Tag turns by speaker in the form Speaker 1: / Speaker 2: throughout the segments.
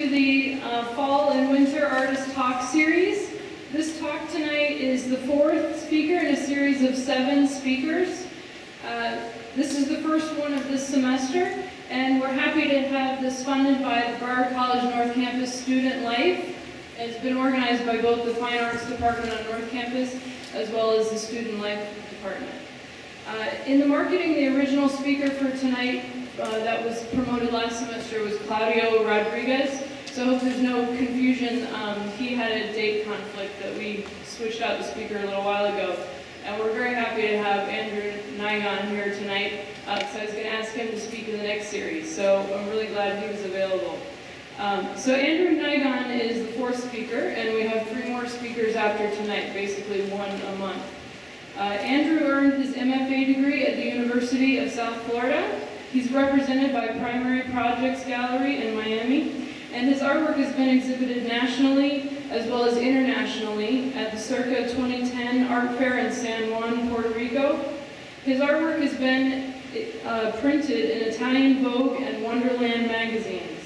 Speaker 1: The Fall and Winter Artist Talk Series. This talk tonight is the fourth speaker in a series of 7 speakers. This is the first one of this semester, and we're happy to have this funded by the Broward College North Campus Student Life. It's been organized by both the Fine Arts Department on North Campus as well as the Student Life Department. In the marketing, the original speaker for tonight that was promoted last semester was Claudio Rodriguez. So I hope there's no confusion. He had a date conflict that we switched out the speaker a little while ago. And we're very happy to have Andrew Nigon here tonight. So I was going to ask him to speak in the next series. So I'm really glad he was available. So Andrew Nigon is the 4th speaker, and we have 3 more speakers after tonight, basically 1 a month. Andrew earned his MFA degree at the University of South Florida. He's represented by Primary Projects Gallery in Miami. And his artwork has been exhibited nationally as well as internationally at the Circa 2010 Art Fair in San Juan, Puerto Rico. His artwork has been printed in Italian Vogue and Wonderland magazines.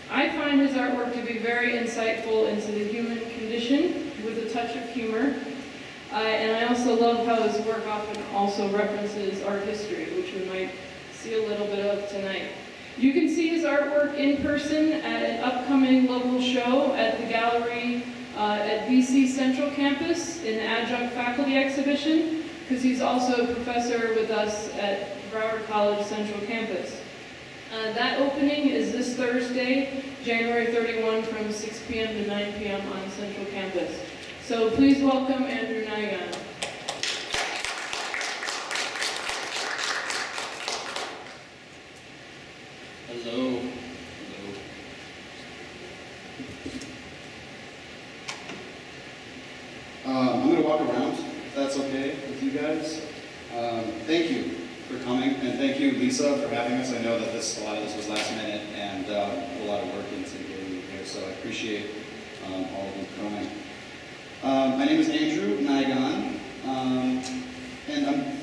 Speaker 1: I find his artwork to be very insightful into the human condition with a touch of humor. And I also love how his work often also references art history, which we might see a little bit of tonight. You can see his artwork in person at an upcoming local show at the gallery at BC Central Campus in the Adjunct Faculty Exhibition, because he's also a professor with us at Broward College Central Campus. That opening is this Thursday, January 31 from 6 p.m. to 9 p.m. on Central Campus. So please welcome Andrew Nigon.
Speaker 2: Hello. I'm going to walk around, if that's okay with you guys. Thank you for coming, and thank you, Lisa, for having us. I know that a lot of this was last minute, and a lot of work into getting you here, so I appreciate all of you coming. My name is Andrew Nigon, and I'm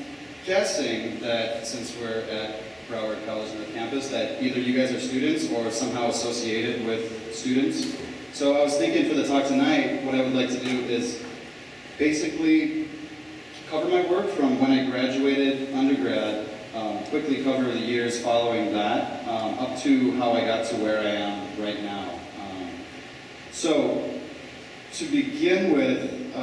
Speaker 2: guessing that since we're at Broward College North Campus, that either you guys are students or somehow associated with students. So I was thinking for the talk tonight, what I would like to do is basically cover my work from when I graduated undergrad, quickly cover the years following that, up to how I got to where I am right now. So to begin with,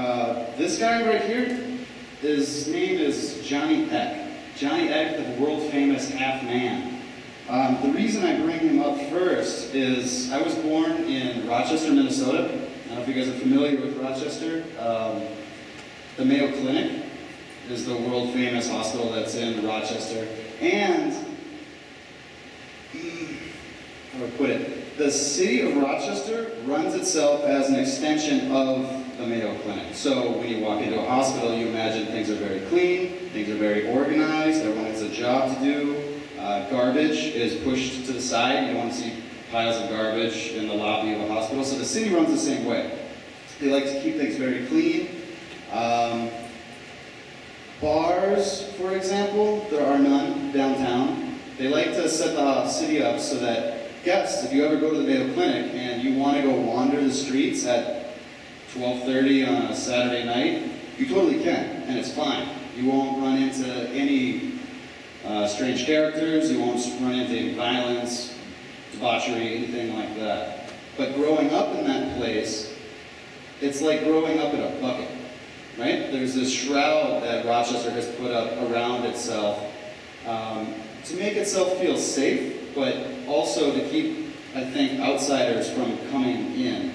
Speaker 2: this guy right here, his name is Johnny Eck. Johnny Eck, the world-famous half-man. The reason I bring him up first is I was born in Rochester, Minnesota. I don't know if you guys are familiar with Rochester. The Mayo Clinic is the world-famous hospital that's in Rochester. And, how do I put it? The city of Rochester runs itself as an extension of the Mayo Clinic. So when you walk into a hospital, you imagine things are very clean, things are very organized, everyone has a job to do. Garbage is pushed to the side. You don't want to see piles of garbage in the lobby of a hospital. So the city runs the same way. They like to keep things very clean. Bars, for example, there are none downtown. They like to set the city up so that guests, if you ever go to the Mayo Clinic and you want to go wander the streets at 12:30 on a Saturday night, you totally can, and it's fine. You won't run into any strange characters, you won't run into any violence, debauchery, anything like that. But growing up in that place, it's like growing up in a bucket, right? There's this shroud that Rochester has put up around itself to make itself feel safe, but also to keep, I think, outsiders from coming in.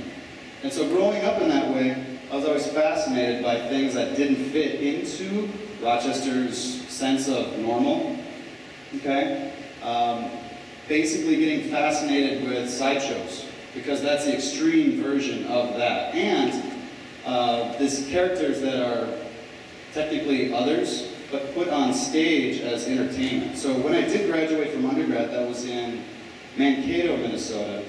Speaker 2: And so growing up in that way, I was always fascinated by things that didn't fit into Rochester's sense of normal, okay? Basically getting fascinated with sideshows, because that's the extreme version of that. And these characters that are technically others, but put on stage as entertainment. So when I did graduate from undergrad, that was in Mankato, Minnesota.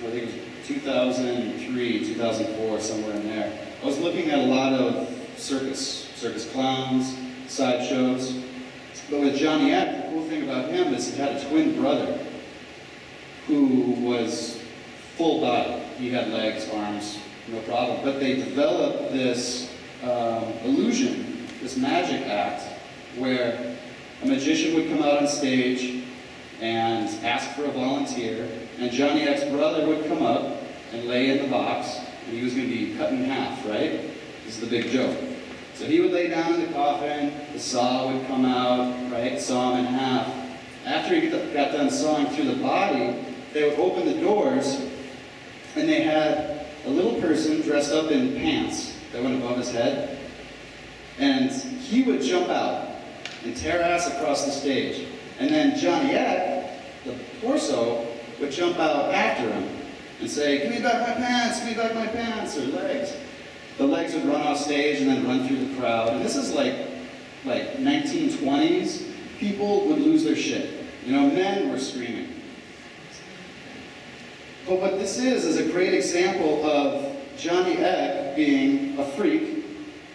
Speaker 2: I think it was 2003, 2004, somewhere in there. I was looking at a lot of circus clowns, sideshows. But with Johnny Eck, the cool thing about him is he had a twin brother who was full body. He had legs, arms, no problem. But they developed this illusion, this magic act, where a magician would come out on stage and ask for a volunteer, and Johnny Eck's brother would come up and lay in the box, and he was going to be cut in half, right? This is the big joke. So he would lay down in the coffin, the saw would come out, right, saw him in half. After he got done sawing through the body, they would open the doors, and they had a little person dressed up in pants that went above his head, and he would jump out and tear ass across the stage. And then Johnny Eck, the torso, would jump out after him and say, "Give me back my pants, give me back my pants," or legs. The legs would run off stage and then run through the crowd. And this is like 1920s. People would lose their shit. You know, men were screaming. But what this is a great example of Johnny Eck being a freak,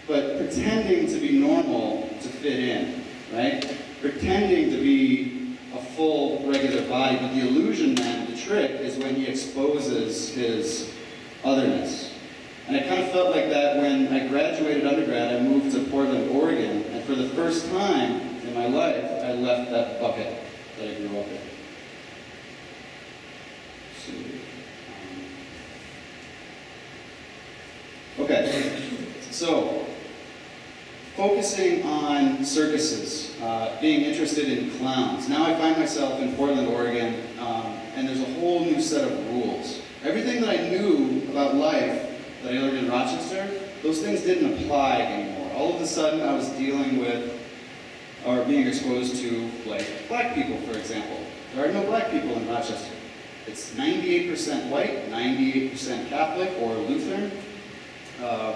Speaker 2: but pretending to be normal to fit in, right? Pretending to be a full, regular body, but the illusion then, the trick, is when he exposes his otherness. And I kind of felt like that when I graduated undergrad. I moved to Portland, Oregon, and for the first time in my life, I left that bucket that I grew up in. Okay, so focusing on circuses, being interested in clowns. Now I find myself in Portland, Oregon, and there's a whole new set of rules. Everything that I knew about life that I learned in Rochester, those things didn't apply anymore. All of a sudden I was dealing with, or being exposed to, like, black people, for example. There are no black people in Rochester. It's 98% white, 98% Catholic or Lutheran,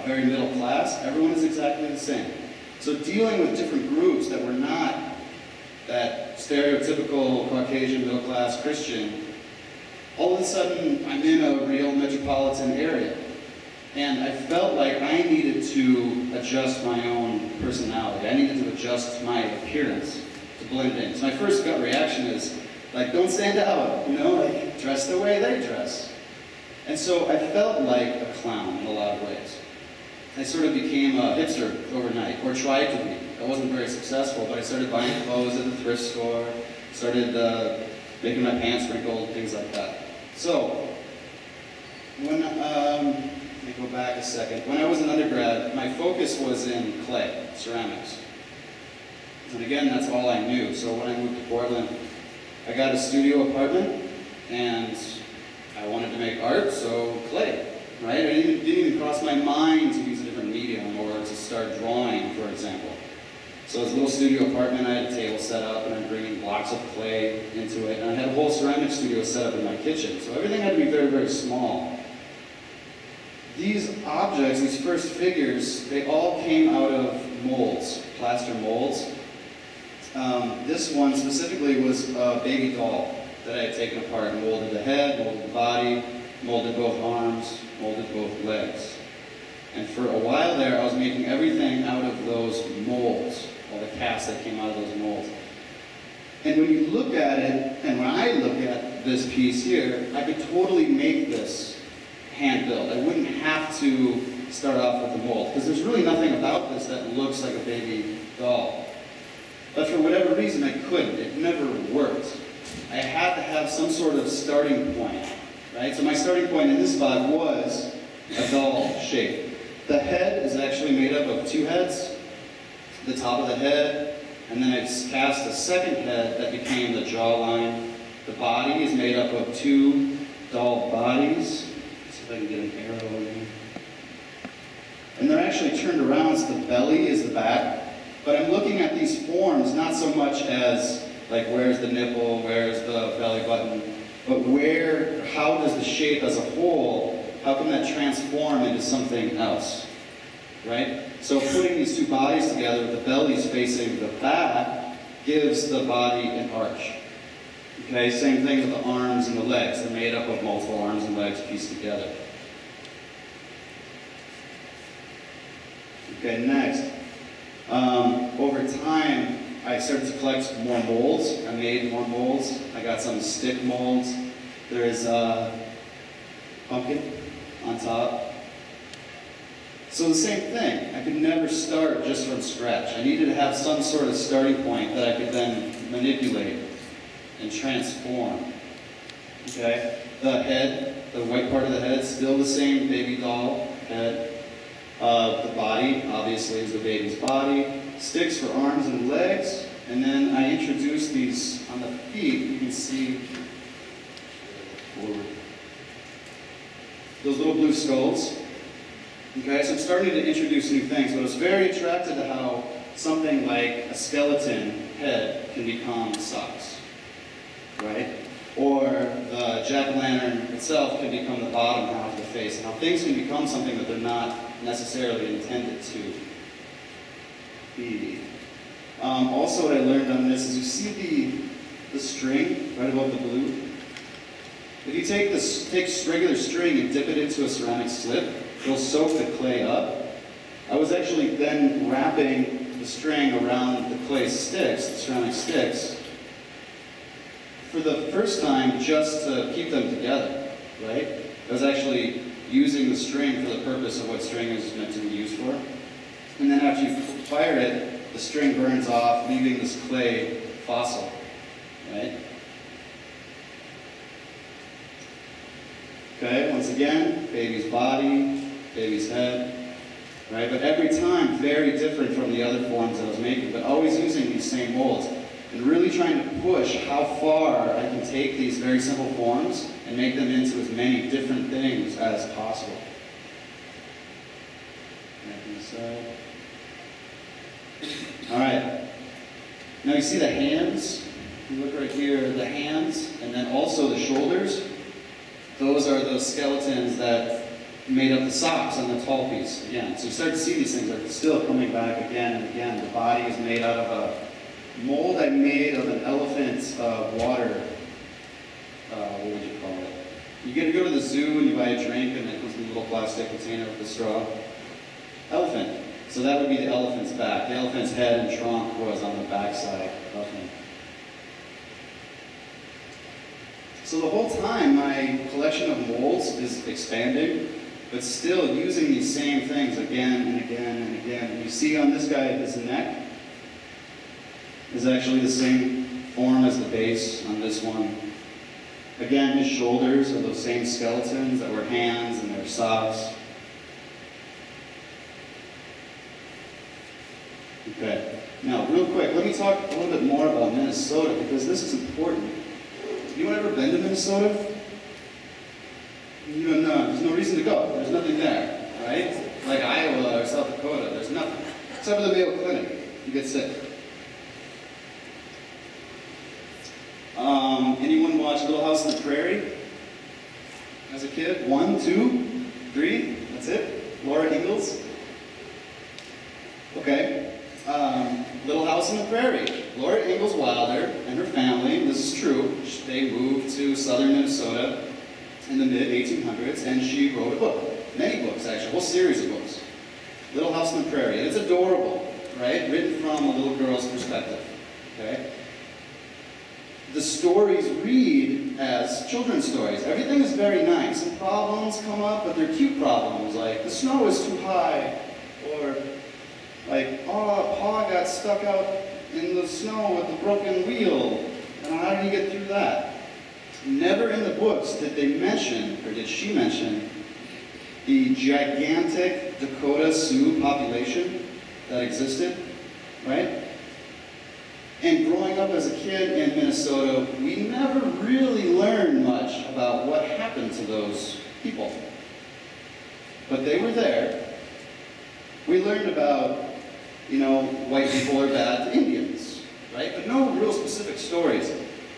Speaker 2: very middle class. Everyone is exactly the same. So dealing with different groups that were not that stereotypical Caucasian middle class Christian, all of a sudden I'm in a real metropolitan area. And I felt like I needed to adjust my own personality. I needed to adjust my appearance to blend in. So my first gut reaction is, like, don't stand out, you know, like, dress the way they dress. And so I felt like a clown in a lot of ways. I sort of became a hipster overnight, or tried to be. I wasn't very successful, but I started buying clothes at the thrift store, started making my pants wrinkled, things like that. So, when, let me go back a second. When I was an undergrad, my focus was in clay, ceramics. And again, that's all I knew. So when I moved to Portland, I got a studio apartment, and I wanted to make art, so clay, right? It didn't even cross my mind to use a different medium or to start drawing, for example. So this little studio apartment, I had a table set up, and I'm bringing blocks of clay into it, and I had a whole ceramic studio set up in my kitchen. So everything had to be very, very small. These objects, these first figures, they all came out of molds, plaster molds. This one specifically was a baby doll that I had taken apart and molded the head, molded the body, molded both arms, molded both legs. And for a while there, I was making everything out of those molds, all the casts that came out of those molds. And when you look at it, and when I look at this piece here, I could totally make this hand-built. I wouldn't have to start off with the mold, because there's really nothing about this that looks like a baby doll. But for whatever reason, I couldn't. It never worked. I had to have some sort of starting point, right? So my starting point in this spot was a doll shape. The head is actually made up of two heads, the top of the head, and then I cast a second head that became the jawline. The body is made up of two doll bodies. Let's see if I can get an arrow in here. And they're actually turned around, so the belly is the back. But I'm looking at these forms not so much as, like, where's the nipple, where's the belly button, but how does the shape as a whole, how can that transform into something else, right? So putting these two bodies together, with the bellies facing the back, gives the body an arch. Okay, same thing with the arms and the legs. They're made up of multiple arms and legs pieced together. Okay, next. Over time, I started to collect more molds. I made more molds. I got some stick molds. There's pumpkin on top. So the same thing, I could never start just from scratch. I needed to have some sort of starting point that I could then manipulate and transform. Okay? The head, the white part of the head, still the same baby doll head. The body, obviously, is the baby's body. Sticks for arms and legs. And then I introduced these on the feet. You can see forward. Those little blue skulls. Okay, so I'm starting to introduce new things, but I was very attracted to how something like a skeleton head can become socks, right? Or the jack-o'-lantern itself can become the bottom half of the face, and how things can become something that they're not necessarily intended to be. Also, what I learned on this is you see the string right above the blue? If you take regular string and dip it into a ceramic slip, it'll soak the clay up. I was actually then wrapping the string around the clay sticks, the ceramic sticks, for the first time just to keep them together, right? I was actually using the string for the purpose of what string is meant to be used for. And then after you fire it, the string burns off, leaving this clay fossil, right? Okay, once again, baby's body, baby's head, right? But every time, very different from the other forms that I was making, but always using these same molds and really trying to push how far I can take these very simple forms and make them into as many different things as possible. All right, now you see the hands, you look right here, the hands, and then also the shoulders. Those are those skeletons that made up the socks on the tall piece. Again, so you start to see these things are still coming back again and again. The body is made out of a mold I made of an elephant's water. What would you call it? You get to go to the zoo and you buy a drink and it comes in a little plastic container with a straw. Elephant. So that would be the elephant's back. The elephant's head and trunk was on the back side of him. So the whole time, my collection of molds is expanding, but still using these same things again and again and again. And you see on this guy, his neck is actually the same form as the base on this one. Again, his shoulders are those same skeletons that were hands and their socks. Okay, now real quick, let me talk a little bit more about Minnesota because this is important. Anyone ever been to Minnesota? You don't know. There's no reason to go. There's nothing there, right? Like Iowa or South Dakota, there's nothing. Except for the Mayo Clinic. You get sick. Anyone watch Little House on the Prairie as a kid? 1, 2, 3, that's it? Laura Ingalls? Okay. Little House on the Prairie. Laura Ingalls Wilder and her family, this is true, they moved to southern Minnesota in the mid-1800s, and she wrote a book. Many books, actually, a whole series of books. Little House on the Prairie. And it's adorable, right? Written from a little girl's perspective, okay? The stories read as children's stories. Everything is very nice. Some problems come up, but they're cute problems, like the snow is too high, or like, oh, Pa got stuck out in the snow with a broken wheel, and how did he get through that? Never in the books did they mention, or did she mention, the gigantic Dakota Sioux population that existed, right? And growing up as a kid in Minnesota, we never really learned much about what happened to those people. But they were there. We learned about, you know, white people are bad to Indians, right? But no real specific stories.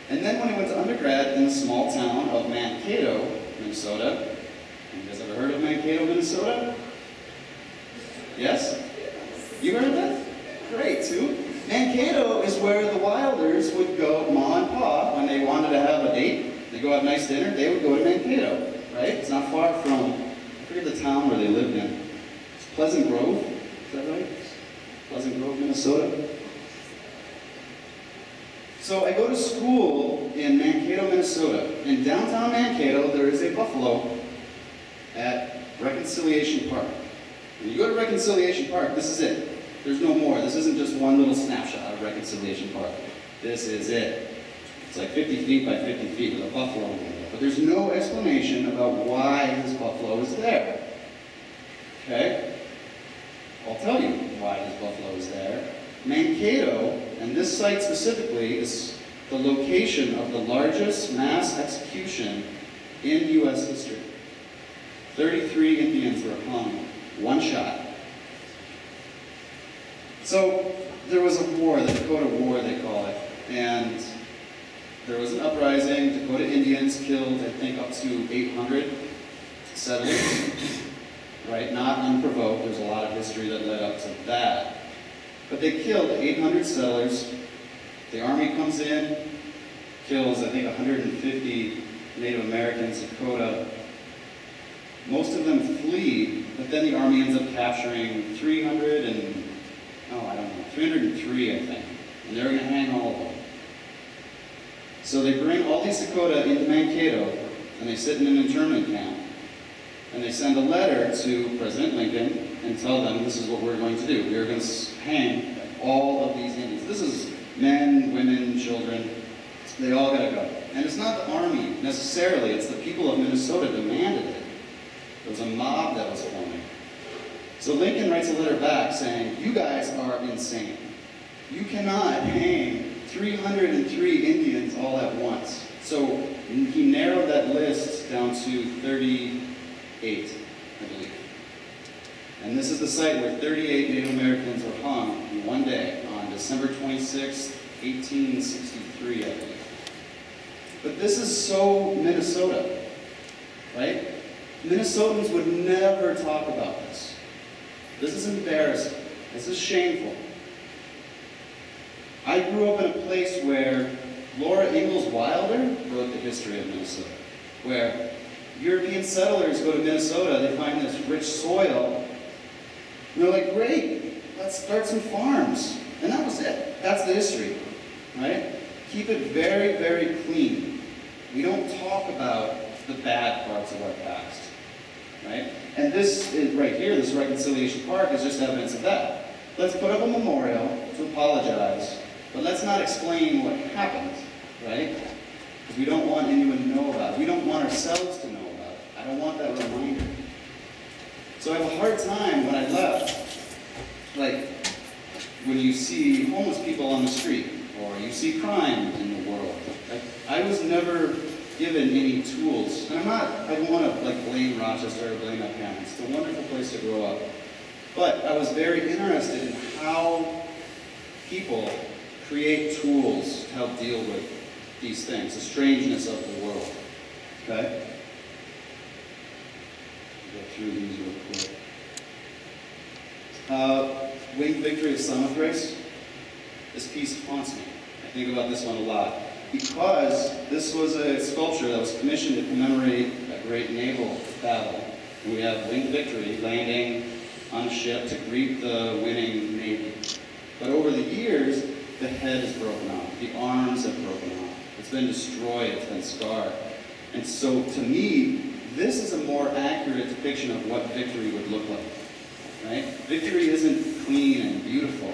Speaker 2: And then when I went to undergrad in the small town of Mankato, Minnesota, you guys ever heard of Mankato, Minnesota? Yes? You heard of that? Great, too. Mankato is where the Wilders would go, Ma and Pa, when they wanted to have a date, they go have a nice dinner, they would go to Mankato, right? It's not far from, I forget the town where they lived in. It's Pleasant Grove, is that right? Pleasant Grove, Minnesota. So I go to school in Mankato, Minnesota. In downtown Mankato, there is a buffalo at Reconciliation Park. When you go to Reconciliation Park, this is it. There's no more. This isn't just one little snapshot of Reconciliation Park. This is it. It's like 50 feet by 50 feet with a buffalo in it. But there's no explanation about why this buffalo is there. Okay? I'll tell you why this buffalo is there. Mankato, and this site specifically, is the location of the largest mass execution in U.S. history. 33 Indians were hung, one shot. So there was a war, the Dakota War they call it, and there was an uprising. Dakota Indians killed, I think, up to 800 settlers, right? Not unprovoked. There's a lot of history that led up to that. But they killed 800 settlers. The army comes in, kills, I think, 150 Native Americans, Dakota. Most of them flee, but then the army ends up capturing 303, I think. And they're going to hang all of them. So they bring all these Dakota into Mankato, and they sit in an internment camp. And they send a letter to President Lincoln and tell them, this is what we're going to do. We are going to hang all of these Indians. This is men, women, children. They all got to go. And it's not the army necessarily, it's the people of Minnesota demanded it. There was a mob that was forming. So Lincoln writes a letter back saying, you guys are insane. You cannot hang 303 Indians all at once. So he narrowed that list down to 38, I believe. And this is the site where 38 Native Americans were hung in one day on December 26, 1863, I believe. But this is so Minnesota, right? Minnesotans would never talk about this. This is embarrassing. This is shameful. I grew up in a place where Laura Ingalls Wilder wrote the history of Minnesota, where European settlers go to Minnesota, they find this rich soil, and they're like, great, let's start some farms. And that was it. That's the history, right? Keep it very, very clean. We don't talk about the bad parts of our past, right? And this is right here, this Reconciliation Park, is just evidence of that. Let's put up a memorial to apologize, but let's not explain what happened, right? Because we don't want anyone to know about it. We don't want ourselves to know about it. I don't want that reminder. So I have a hard time when I left, like when you see homeless people on the street, or you see crime in the world. Like, I was never given any tools. And I don't want to like blame Rochester or blame my parents. It's a wonderful place to grow up. But I was very interested in how people create tools to help deal with these things, the strangeness of the world. Okay? Go through these real quick. Winged Victory of Samothrace. This piece haunts me. I think about this one a lot. Because this was a sculpture that was commissioned to commemorate a great naval battle. And we have Winged Victory landing on a ship to greet the winning navy. But over the years, the head is broken off. The arms have broken off. It's been destroyed. It's been scarred. And so, to me, this is a more accurate depiction of what victory would look like. Right? Victory isn't clean and beautiful.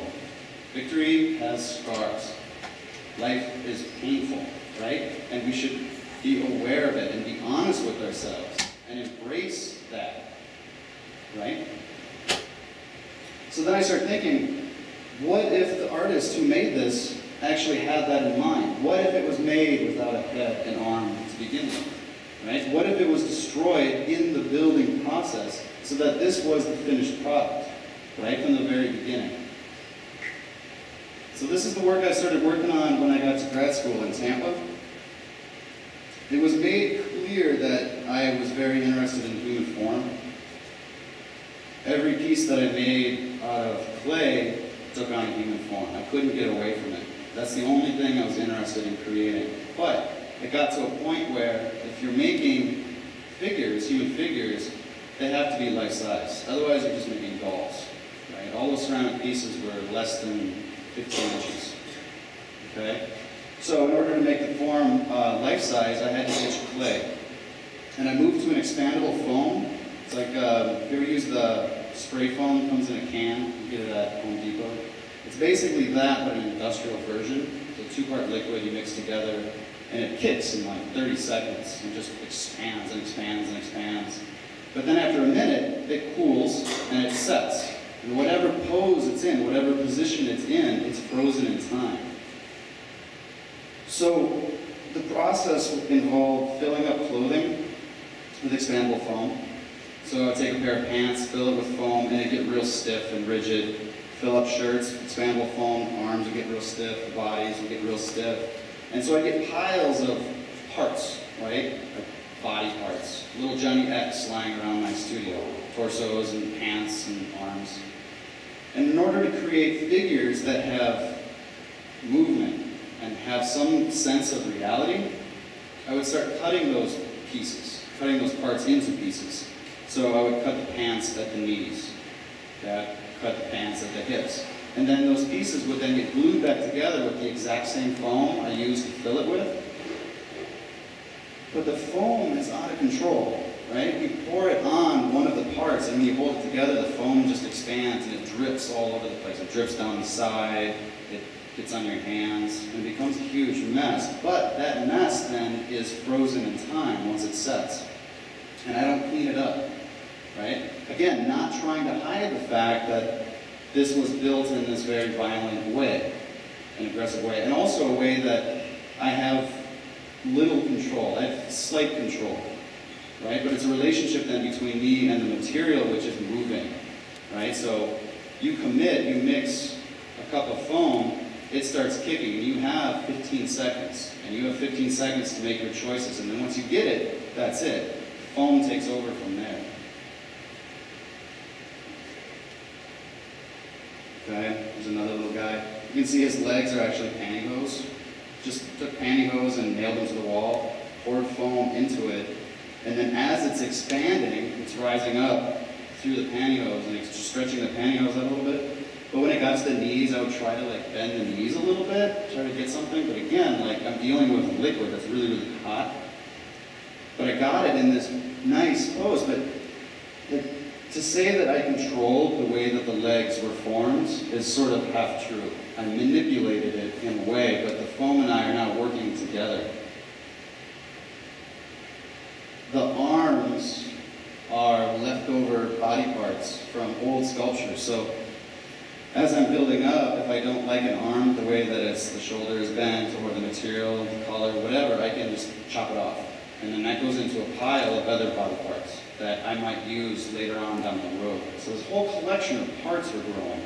Speaker 2: Victory has scars. Life is painful, right? And we should be aware of it and be honest with ourselves and embrace that, right? So then I start thinking, what if the artist who made this actually had that in mind? What if it was made without a head and arm to begin with, right? What if it was destroyed in the building process so that this was the finished product, right, from the very beginning? So this is the work I started working on when I got to grad school in Tampa. It was made clear that I was very interested in human form. Every piece that I made out of clay took on a human form. I couldn't get away from it. That's the only thing I was interested in creating. But it got to a point where if you're making figures, human figures, they have to be life-size. Otherwise, you're just making dolls, right? All those ceramic pieces were less than 15 inches, okay? So in order to make the form life-size, I had to etch clay. And I moved to an expandable foam It's like, you ever use the spray foam, comes in a can, you get it at Home Depot. It's basically that, but an industrial version. So 2-part liquid you mix together, and it kicks in like 30 seconds, and just expands and expands and expands. But then after a minute, it cools, and it sets. And whatever pose it's in, whatever position it's in, it's frozen in time. So the process involved filling up clothing with expandable foam. So I'd take a pair of pants, fill it with foam, and it'd get real stiff and rigid. Fill up shirts, expandable foam, arms would get real stiff, the bodies would get real stiff. And so I'd get piles of parts, right? Like body parts. Little Johnny X lying around my studio. Torsos and pants and arms. And in order to create figures that have movement and have some sense of reality, I would start cutting those pieces, cutting those parts into pieces. So I would cut the pants at the knees, okay? Cut the pants at the hips. And then those pieces would then get glued back together with the exact same foam I used to fill it with. But the foam is out of control, right? You pour it on one of the parts, and when you hold it together, the foam just expands and it drips all over the place. It drips down the side, it gets on your hands, and it becomes a huge mess. But that mess then is frozen in time once it sets. And I don't clean it up, right? Again, not trying to hide the fact that this was built in this very violent way, an aggressive way, and also a way that I have little control, I have slight control, right? But it's a relationship then between me and the material which is moving, right? So you commit, you mix a cup of foam, it starts kicking, and you have 15 seconds, and you have 15 seconds to make your choices, and then once you get it, that's it. The foam takes over from there. Okay, there's another little guy. You can see his legs are actually pantyhose. Just took pantyhose and nailed them to the wall, poured foam into it, and then as it's expanding, it's rising up through the pantyhose, and it's stretching the pantyhose out a little bit. But when it got to the knees, I would try to like bend the knees a little bit, try to get something, but again, like I'm dealing with liquid that's really, really hot. But I got it in this nice pose, but to say that I controlled the way that the legs were formed is sort of half true. I manipulated it in a way, but the foam and I are now working together. The arms are leftover body parts from old sculptures. So as I'm building up, if I don't like an arm the way that the shoulder is bent or the material, the color, whatever, I can just chop it off. And then that goes into a pile of other body parts that I might use later on down the road. So this whole collection of parts were growing.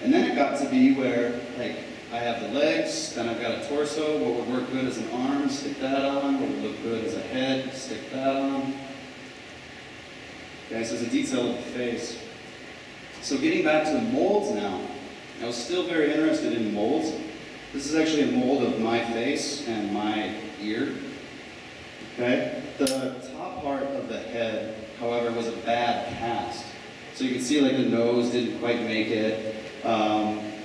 Speaker 2: And then it got to be where, like, I have the legs, then I've got a torso. What would work good as an arm, stick that on. What would look good as a head, stick that on. Okay, so there's a detail of the face. So getting back to the molds now, I was still very interested in molds. This is actually a mold of my face and my ear. Okay? The top part of the head, however, was a bad cast. So you can see like the nose didn't quite make it.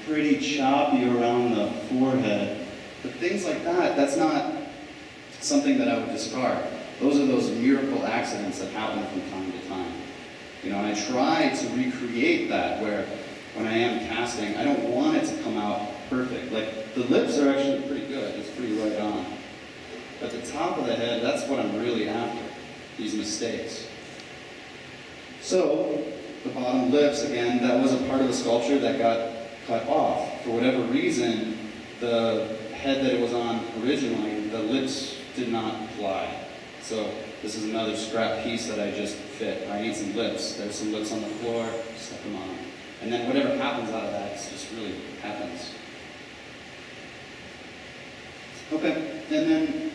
Speaker 2: Pretty choppy around the forehead. But things like that, that's not something that I would discard. Those are those miracle accidents that happen from time to time. You know, and I try to recreate that where when I am casting, I don't want it to come out perfect. Like the lips are actually pretty good, it's pretty right on. But the top of the head, that's what I'm really after, these mistakes. So, the bottom lips, again, that was a part of the sculpture that got cut off. For whatever reason, the head that it was on originally, the lips did not fly. So, this is another scrap piece that I just fit. I need some lips. There's some lips on the floor, stuck them on. And then whatever happens out of that, it just really happens. Okay, and then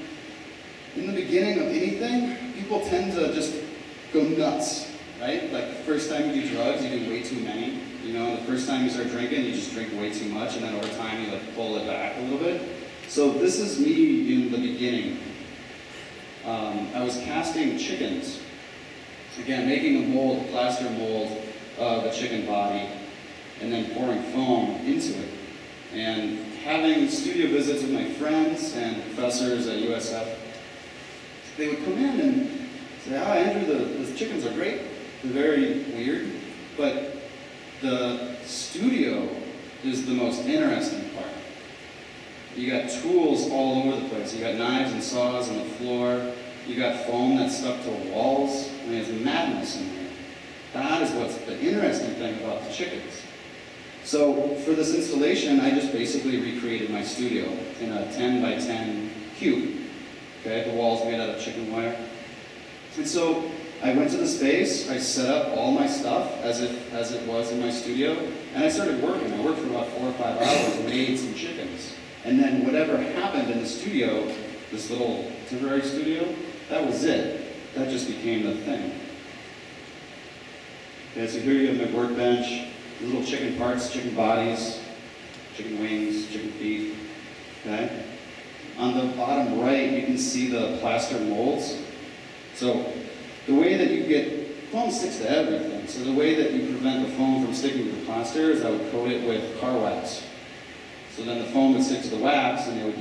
Speaker 2: in the beginning of anything, people tend to just go nuts, right? Like the first time you do drugs, you do way too many. You know, the first time you start drinking, you just drink way too much, and then over time you like pull it back a little bit. So this is me in the beginning. I was casting chickens. Again, making a mold, a plaster mold of a chicken body, and then pouring foam into it. And having studio visits with my friends and professors at USF, they would come in and say, "Ah, Andrew, the chickens are great. They're very weird, but the studio is the most interesting part. You got tools all over the place. You got knives and saws on the floor. You got foam that's stuck to the walls. I mean, it's madness in here. That is what's the interesting thing about the chickens. So for this installation, I just basically recreated my studio in a 10 by 10 cube. Okay, the wall's made out of chicken wire. And so I went to the space, I set up all my stuff as it was in my studio, and I started working. I worked for about 4 or 5 hours and made some chickens. And then whatever happened in the studio, this little temporary studio, that was it. That just became the thing. Okay, so here you have my workbench, little chicken parts, chicken bodies, chicken wings, chicken feet, okay? On the bottom right, you can see the plaster molds. So the way that you get, foam sticks to everything, so the way that you prevent the foam from sticking to the plaster is I would coat it with car wax. So then the foam would stick to the wax and it would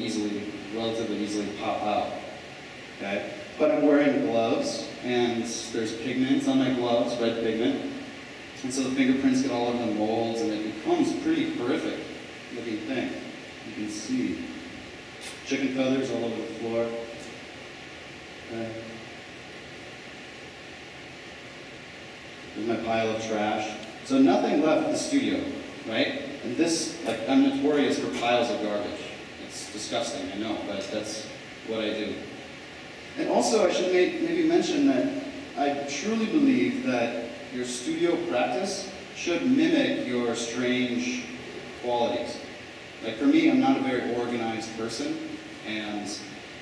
Speaker 2: relatively easily pop out, okay? But I'm wearing gloves and there's pigments on my gloves, red pigment. And so the fingerprints get all over the molds and it becomes a pretty horrific looking thing. You can see chicken feathers all over the floor. Okay. There's my pile of trash. So nothing left in the studio, right? And this, like, I'm notorious for piles of garbage. It's disgusting, I know, but that's what I do. And also I should maybe mention that I truly believe that your studio practice should mimic your strange qualities. Like for me, I'm not a very organized person, and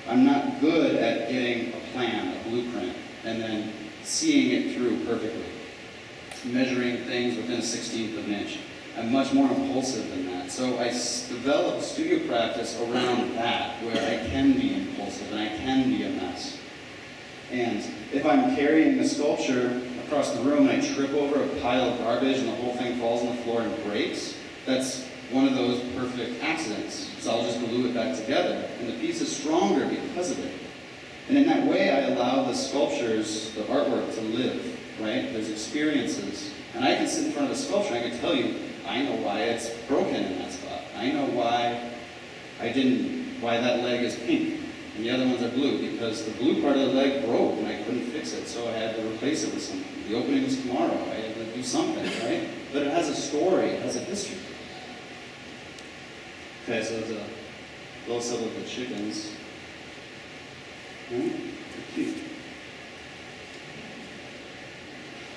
Speaker 2: I'm not good at getting a plan, a blueprint, and then seeing it through perfectly. Measuring things within a 16th of an inch. I'm much more impulsive than that. So I developed studio practice around that, where I can be impulsive and I can be a mess. And if I'm carrying a sculpture across the room and I trip over a pile of garbage and the whole thing falls on the floor and breaks, that's one of those perfect accidents. So I'll just glue it back together, and the piece is stronger because of it. And in that way, I allow the sculptures, the artwork, to live, right? There's experiences. And I can sit in front of a sculpture and I can tell you, I know why it's broken in that spot. I know why why that leg is pink and the other ones are blue, because the blue part of the leg broke and I couldn't fix it, so I had to replace it with something. The opening was tomorrow, I had to do something, right? But it has a story, it has a history. Okay, so there's a close-up of the chickens. They're cute.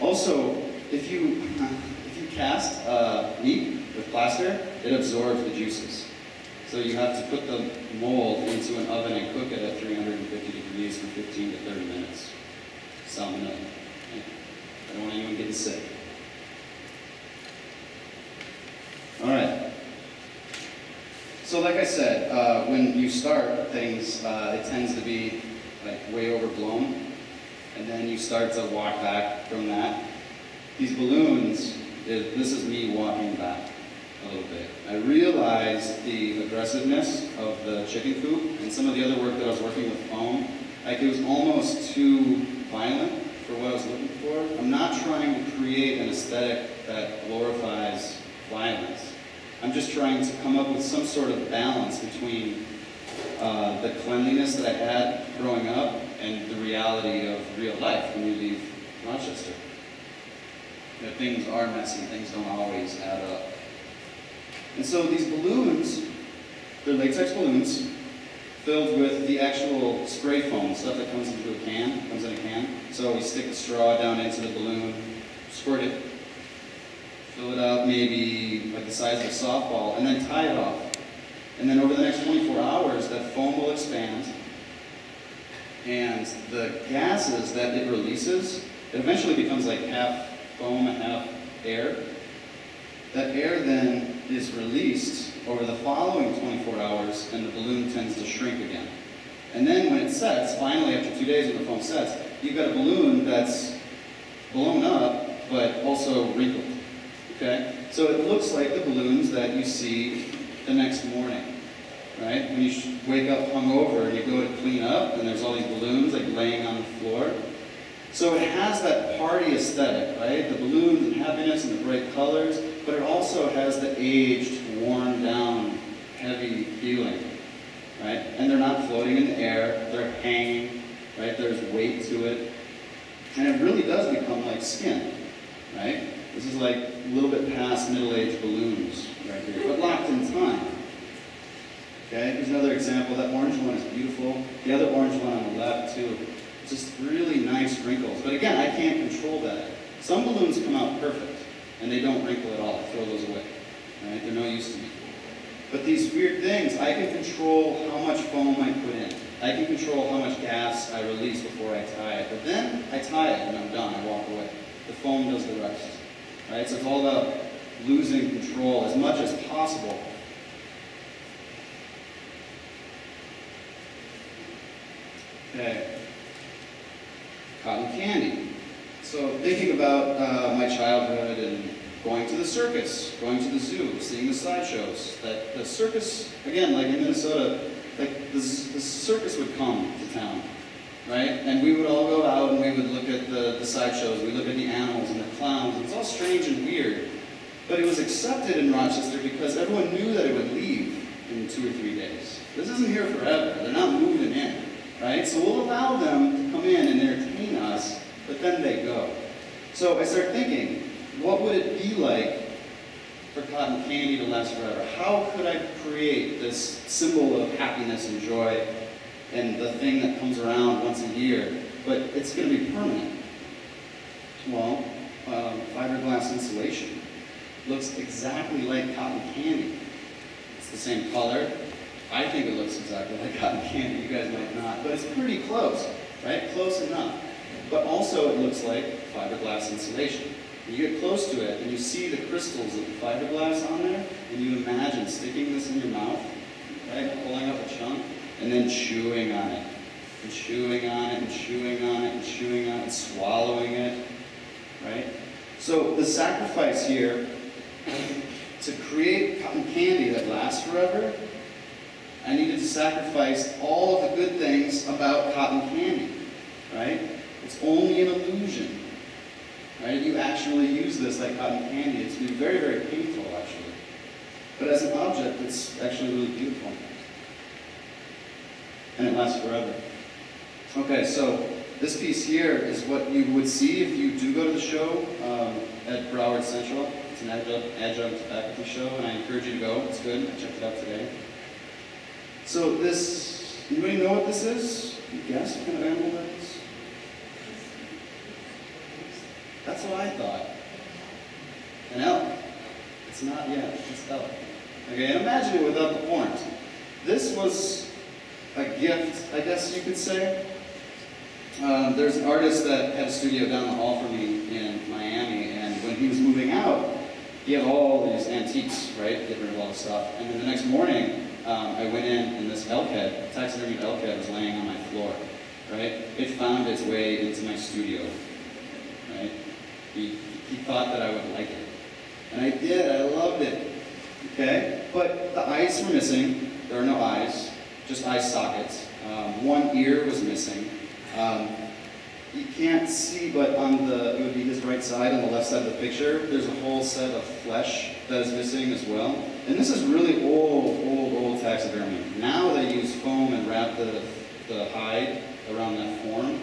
Speaker 2: Also, if you cast meat with plaster, it absorbs the juices. So you have to put the mold into an oven and cook it at 350 degrees for 15 to 30 minutes. Salmonella. I don't want anyone getting sick. All right. So like I said, when you start things, it tends to be like way overblown, and then you start to walk back from that. These balloons, this is me walking back a little bit. I realized the aggressiveness of the chicken coop and some of the other work that I was working with foam. Like, it was almost too violent for what I was looking for. I'm not trying to create an aesthetic that glorifies violence. I'm just trying to come up with some sort of balance between the cleanliness that I had growing up and the reality of real life when you leave Rochester. You know, things are messy, things don't always add up. And so these balloons, they're latex balloons filled with the actual spray foam, stuff that comes into a can, comes in a can. So we stick the straw down into the balloon, squirt it, fill it up maybe like the size of a softball, and then tie it off. And then over the next 24 hours, that foam will expand, and the gases that it releases, it eventually becomes like half foam and half air. That air then is released over the following 24 hours, and the balloon tends to shrink again. And then when it sets, finally after 2 days when the foam sets, you've got a balloon that's blown up, but also wrinkled, okay? So it looks like the balloons that you see the next morning, right? When you wake up hungover and you go to clean up, and there's all these balloons like laying on the floor. So it has that party aesthetic, right? The balloons and happiness and the bright colors, but it also has the aged, worn down, heavy feeling, right? And they're not floating in the air, they're hanging, right? There's weight to it. And it really does become like skin, right? This is like a little bit past middle-aged balloons right here, but locked in time. Okay, here's another example. That orange one is beautiful. The other orange one on the left too. Just really nice wrinkles. But again, I can't control that. Some balloons come out perfect, and they don't wrinkle at all. I throw those away. Right? They're no use to me. But these weird things, I can control how much foam I put in. I can control how much gas I release before I tie it. But then I tie it and I'm done. I walk away. The foam does the rest. Right? So it's all about losing control as much as possible. Okay. Cotton candy. So thinking about my childhood and going to the circus, going to the zoo, seeing the sideshows. That the circus, again, like in Minnesota, like the circus would come to town, right? And we would all go out and we would look at the sideshows, we'd look at the animals and the clowns. It was all strange and weird, but it was accepted in Rochester because everyone knew that it would leave in 2 or 3 days. This isn't here forever. They're not moving in, right? So we'll allow them to come in and entertain us, but then they go. So I start thinking, what would it be like for cotton candy to last forever? How could I create this symbol of happiness and joy and the thing that comes around once a year, but it's going to be permanent? Well, fiberglass insulation looks exactly like cotton candy. It's the same color. I think it looks exactly like cotton candy. You guys might not, but it's pretty close, right? Close enough. But also it looks like fiberglass insulation. You get close to it and you see the crystals of the fiberglass on there, and you imagine sticking this in your mouth, right? Pulling up a chunk, and then chewing on it. And chewing on it, and chewing on it, and chewing on it, and swallowing it, right? So the sacrifice here to create cotton candy that lasts forever, I needed to sacrifice all of the good things about cotton candy, right? It's only an illusion. Right? If you actually use this like cotton candy, it's very, very painful actually. But as an object, it's actually really beautiful. And it lasts forever. Okay, so this piece here is what you would see if you do go to the show at Broward Central. It's an adjunct faculty show, and I encourage you to go. It's good. I checked it out today. So this, anybody know what this is? Can you guess what kind of animal that is? That's what I thought. An elk. It's not yet. It's elk. Okay, and imagine it without the horns. This was a gift, I guess you could say. There's an artist that had a studio down the hall from me in Miami, and when he was moving out, he had all these antiques, right? Getting rid of all the stuff. And then the next morning, I went in, and this elk head, taxidermied elk head, was laying on my floor, right? It found its way into my studio, right? He thought that I would like it. And I did, I loved it, okay? But the eyes were missing. There are no eyes, just eye sockets. One ear was missing. You can't see, but on the, it would be his right side, on the left side of the picture, there's a whole set of flesh that is missing as well. And this is really old taxidermy. Now they use foam and wrap the hide around that form.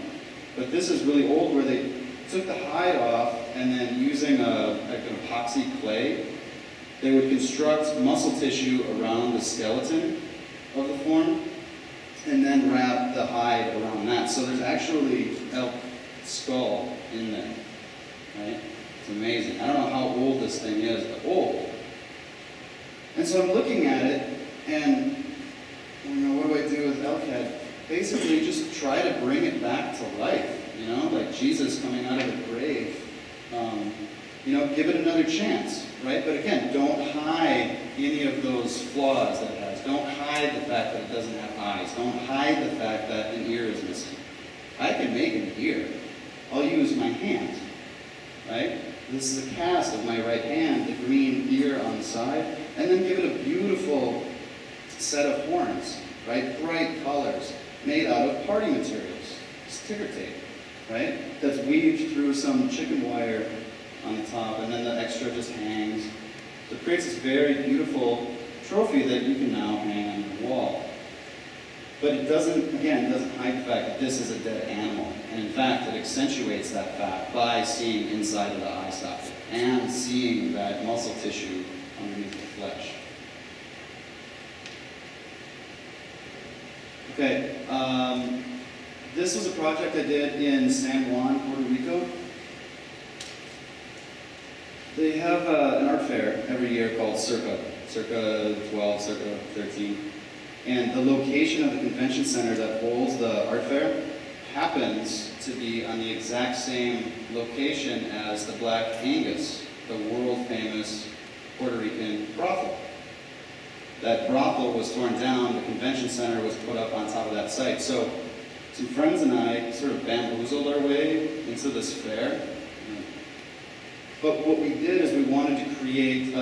Speaker 2: But this is really old, where they took the hide off, and then using like an epoxy clay, they would construct muscle tissue around the skeleton of the form, and then wrap the hide around that. So there's actually elk skull in there, right? It's amazing. I don't know how old this thing is, but old. And so I'm looking at it, and you know, what do I do with elk head? Basically, just try to bring it back to life. You know, like Jesus coming out of the grave. You know, give it another chance, right? But again, don't hide any of those flaws that it has. Don't hide the fact that it doesn't have eyes. Don't hide the fact that an ear is missing. I can make an ear. I'll use my hand, right? This is a cast of my right hand, the green ear on the side, and then give it a beautiful set of horns, right? Bright colors, made out of party materials, sticker tape. right? That's weaved through some chicken wire on the top, and then the extra just hangs. So it creates this very beautiful trophy that you can now hang on your wall. But it doesn't, again, it doesn't hide the fact that this is a dead animal. And in fact, it accentuates that fact by seeing inside of the eye socket and seeing that muscle tissue underneath the flesh. Okay, this was a project I did in San Juan, Puerto Rico. They have an art fair every year called Circa 12, Circa 13. And the location of the convention center that holds the art fair happens to be on the exact same location as the Black Angus, the world-famous Puerto Rican brothel. That brothel was torn down, the convention center was put up on top of that site. So some friends and I sort of bamboozled our way into this fair. But what we did is we wanted to create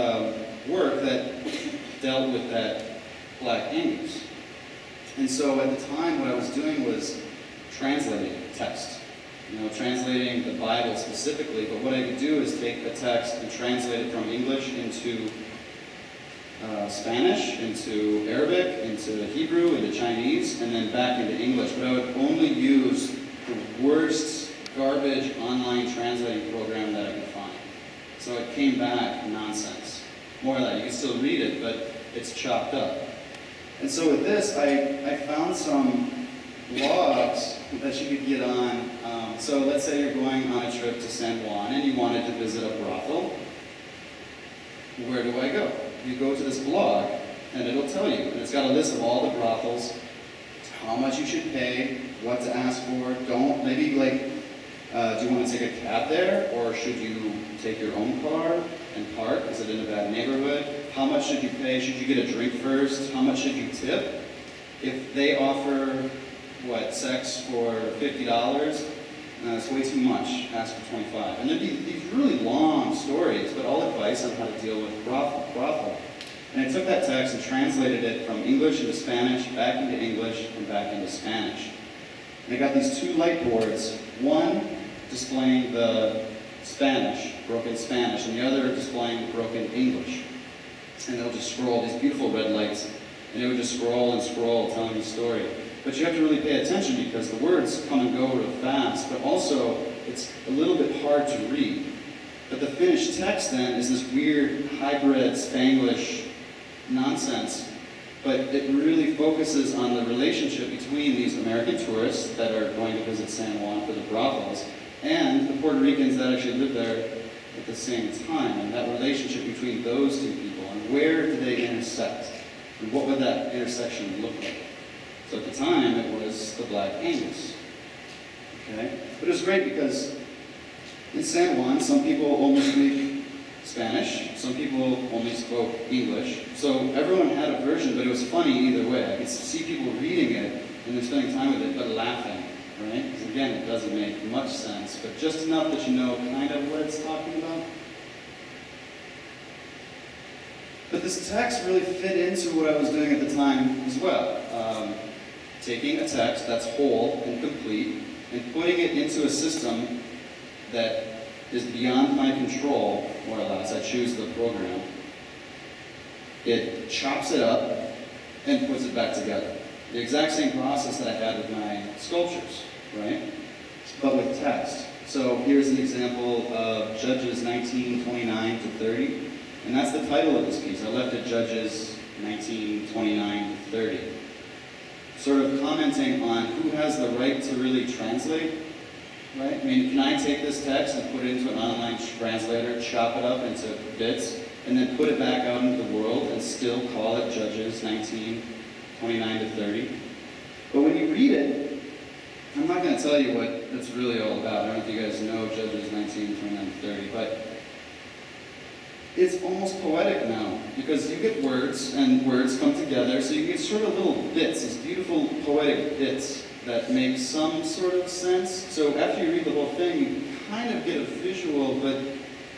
Speaker 2: work that dealt with that Black Angus. And so at the time what I was doing was translating text. Translating the Bible specifically, but what I could do is take the text and translate it from English into Spanish, into Arabic, into Hebrew, into Chinese, and then back into English. But I would only use the worst garbage online translating program that I could find. So it came back nonsense. More of that. You can still read it, but it's chopped up. And so with this, I found some blogs that you could get on. So let's say you're going on a trip to San Juan and you wanted to visit a brothel. Where do I go? You go to this blog and it'll tell you. And it's got a list of all the brothels, how much you should pay, what to ask for. Maybe like, do you want to take a cab there? Or should you take your own car and park? Is it in a bad neighborhood? How much should you pay? Should you get a drink first? How much should you tip? If they offer, sex for $50, it's way too much. Ask for $25. And there'd be these really long stories, but all advice on how to deal with brothel. And I took that text and translated it from English into Spanish, back into English, and back into Spanish. And I got these two light boards, one displaying the Spanish, broken Spanish, and the other displaying broken English. And they'll just scroll, these beautiful red lights, and it would just scroll and scroll, telling the story. But you have to really pay attention because the words come and go real fast, but also it's a little bit hard to read. But the finished text then is this weird hybrid Spanglish nonsense, but it really focuses on the relationship between these American tourists that are going to visit San Juan for the brothels and the Puerto Ricans that actually live there at the same time, and that relationship between those two people, and where do they intersect, and what would that intersection look like? So at the time, it was the Black Angus, okay? But it was great because in San Juan, some people only speak Spanish, some people only spoke English, so everyone had a version, but it was funny either way. I could see people reading it, and they're spending time with it, but laughing, right? Because again, it doesn't make much sense, but just enough that you know kind of what it's talking about. But this text really fit into what I was doing at the time as well. Taking a text that's whole and complete and putting it into a system that is beyond my control, more or less. I choose the program. It chops it up and puts it back together. The exact same process that I had with my sculptures, right? But with text. So here's an example of Judges 19:29 to 30. And that's the title of this piece. I left it Judges 19:29 to 30. Sort of commenting on who has the right to really translate, right? I mean, can I take this text and put it into an online translator, chop it up into bits, and then put it back out into the world and still call it Judges 19:29 to 30? But when you read it, I'm not going to tell you what it's really all about. I don't know if you guys know Judges 19:29 to 30, but it's almost poetic now, because you get words, and words come together, so you get sort of little bits, these beautiful poetic bits that make some sort of sense. So after you read the whole thing, you kind of get a visual, but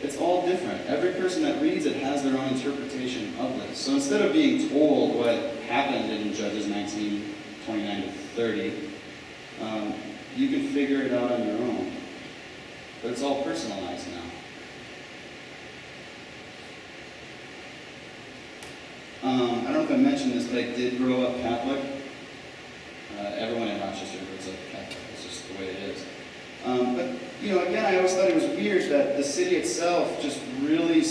Speaker 2: it's all different. Every person that reads it has their own interpretation of this. So instead of being told what happened in Judges 19:29 to 30, You can figure it out on your own. But it's all personalized now. I don't know if I mentioned this, but I did grow up Catholic. Everyone in Rochester grows up Catholic. It's just the way it is. But, you know, again, I always thought it was weird that the city itself just really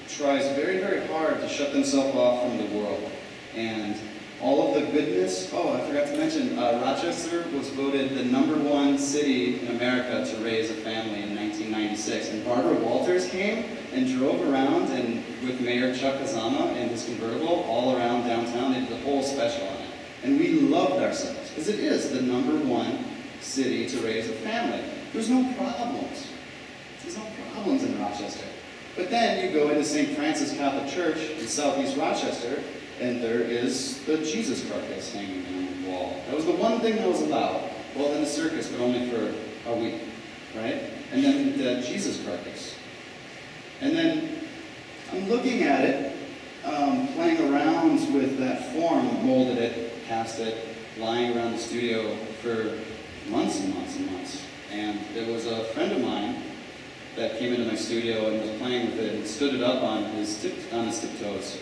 Speaker 2: tries very, very hard to shut themselves off from the world. And all of the goodness, I forgot to mention, Rochester was voted the #1 city in America to raise a family in 1996. And Barbara Walters came and drove around and with Mayor Chuck Kazama in his convertible all around downtown. They did the whole special on it. And we loved ourselves, because it is the #1 city to raise a family. There's no problems. There's no problems in Rochester. But then you go into St. Francis Catholic Church in southeast Rochester, and there is the Jesus carcass hanging on the wall. That was the one thing that was allowed. Well, then the circus, but only for a week, right? And then the Jesus carcass. And then I'm looking at it, playing around with that form, molded it, cast it, lying around the studio for months and months and months. And there was a friend of mine that came into my studio and was playing with it and stood it up on his tiptoes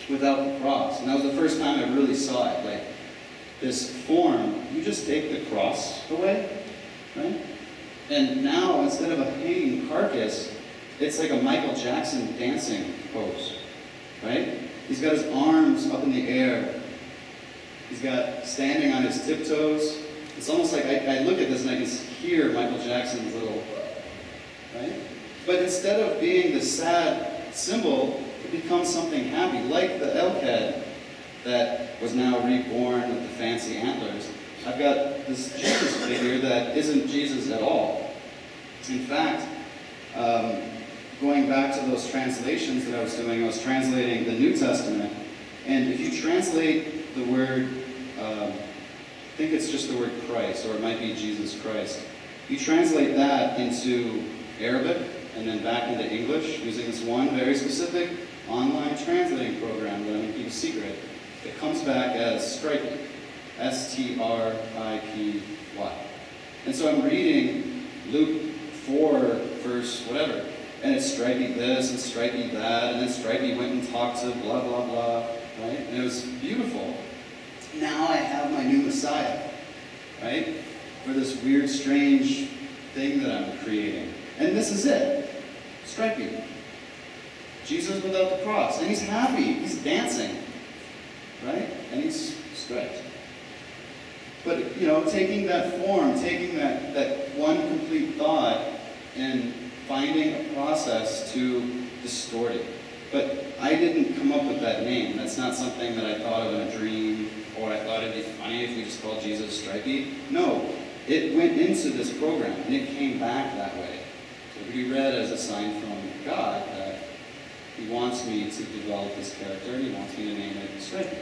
Speaker 2: without the cross. And that was the first time I really saw it. Like, this form, you just take the cross away, right? And now, instead of a hanging carcass, it's like a Michael Jackson dancing pose, right? He's got his arms up in the air. He's got standing on his tiptoes. It's almost like I look at this and I can hear Michael Jackson's little, right? But instead of being the sad symbol, it becomes something happy, like the elk head that was now reborn with the fancy antlers. I've got this Jesus figure that isn't Jesus at all. In fact, going back to those translations that I was doing, I was translating the New Testament, and if you translate the word, I think it's just the word Christ, or it might be Jesus Christ. You translate that into Arabic, and then back into English, using this one very specific online translating program that I'm going to keep a secret. It comes back as stripey, S-T-R-I-P-Y. And so I'm reading Luke 4, verse whatever, and it's stripey this and stripey that, and then stripey went and talked to blah, blah, blah, right? And it was beautiful. Now I have my new Messiah, right? For this weird, strange thing that I'm creating. And this is it. Stripey. Jesus without the cross. And he's happy. He's dancing. Right? And he's striped. But, you know, taking that form, taking that one complete thought and finding a process to distort it. But I didn't come up with that name. That's not something that I thought of in a dream, or I thought it'd be funny if we just called Jesus Stripey. No, it went into this program, and it came back that way. So it could be read as a sign from God that he wants me to develop this character, and he wants me to name it Stripey.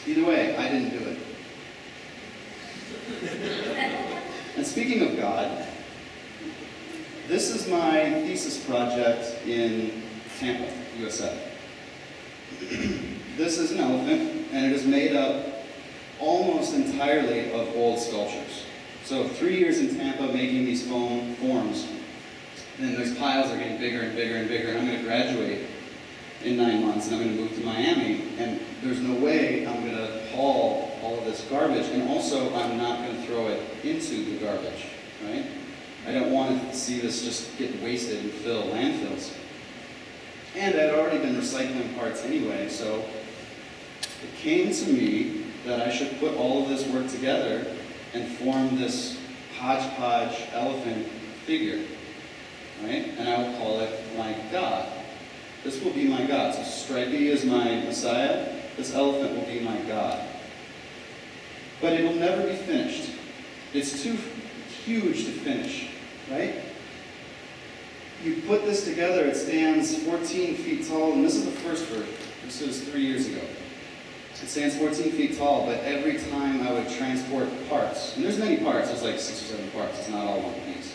Speaker 2: Either way, I didn't do it. And speaking of God, this is my thesis project in Tampa, USA. This is an elephant, and it is made up almost entirely of old sculptures. So 3 years in Tampa making these foam forms, and those piles are getting bigger and bigger and bigger, and I'm going to graduate in 9 months, and I'm going to move to Miami, and there's no way I'm going to haul all of this garbage, and also I'm not going to throw it into the garbage, right? I don't want to see this just get wasted and fill landfills. And I'd already been recycling parts anyway, so it came to me that I should put all of this work together and form this hodgepodge elephant figure, right? And I will call it my God. This will be my God. So Stripey is my Messiah. This elephant will be my God. But it will never be finished. It's too huge to finish, right? You put this together, it stands 14 feet tall, and this is the first version. This was 3 years ago. It stands 14 feet tall, but every time I would transport parts, and there's many parts, there's like 6 or 7 parts, it's not all one piece,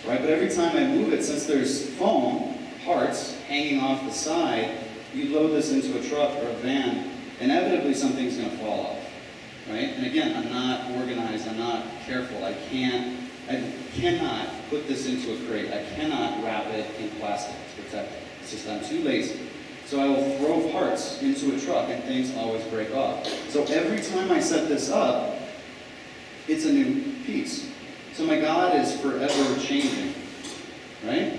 Speaker 2: right? But every time I move it, since there's foam, parts hanging off the side, you load this into a truck or a van, inevitably something's going to fall off. right? And again, I'm not organized, I'm not careful. I cannot put this into a crate. I cannot wrap it in plastic to protect it. It's just I'm too lazy. So I will throw parts into a truck and things always break off. So every time I set this up, it's a new piece. So my God is forever changing, right?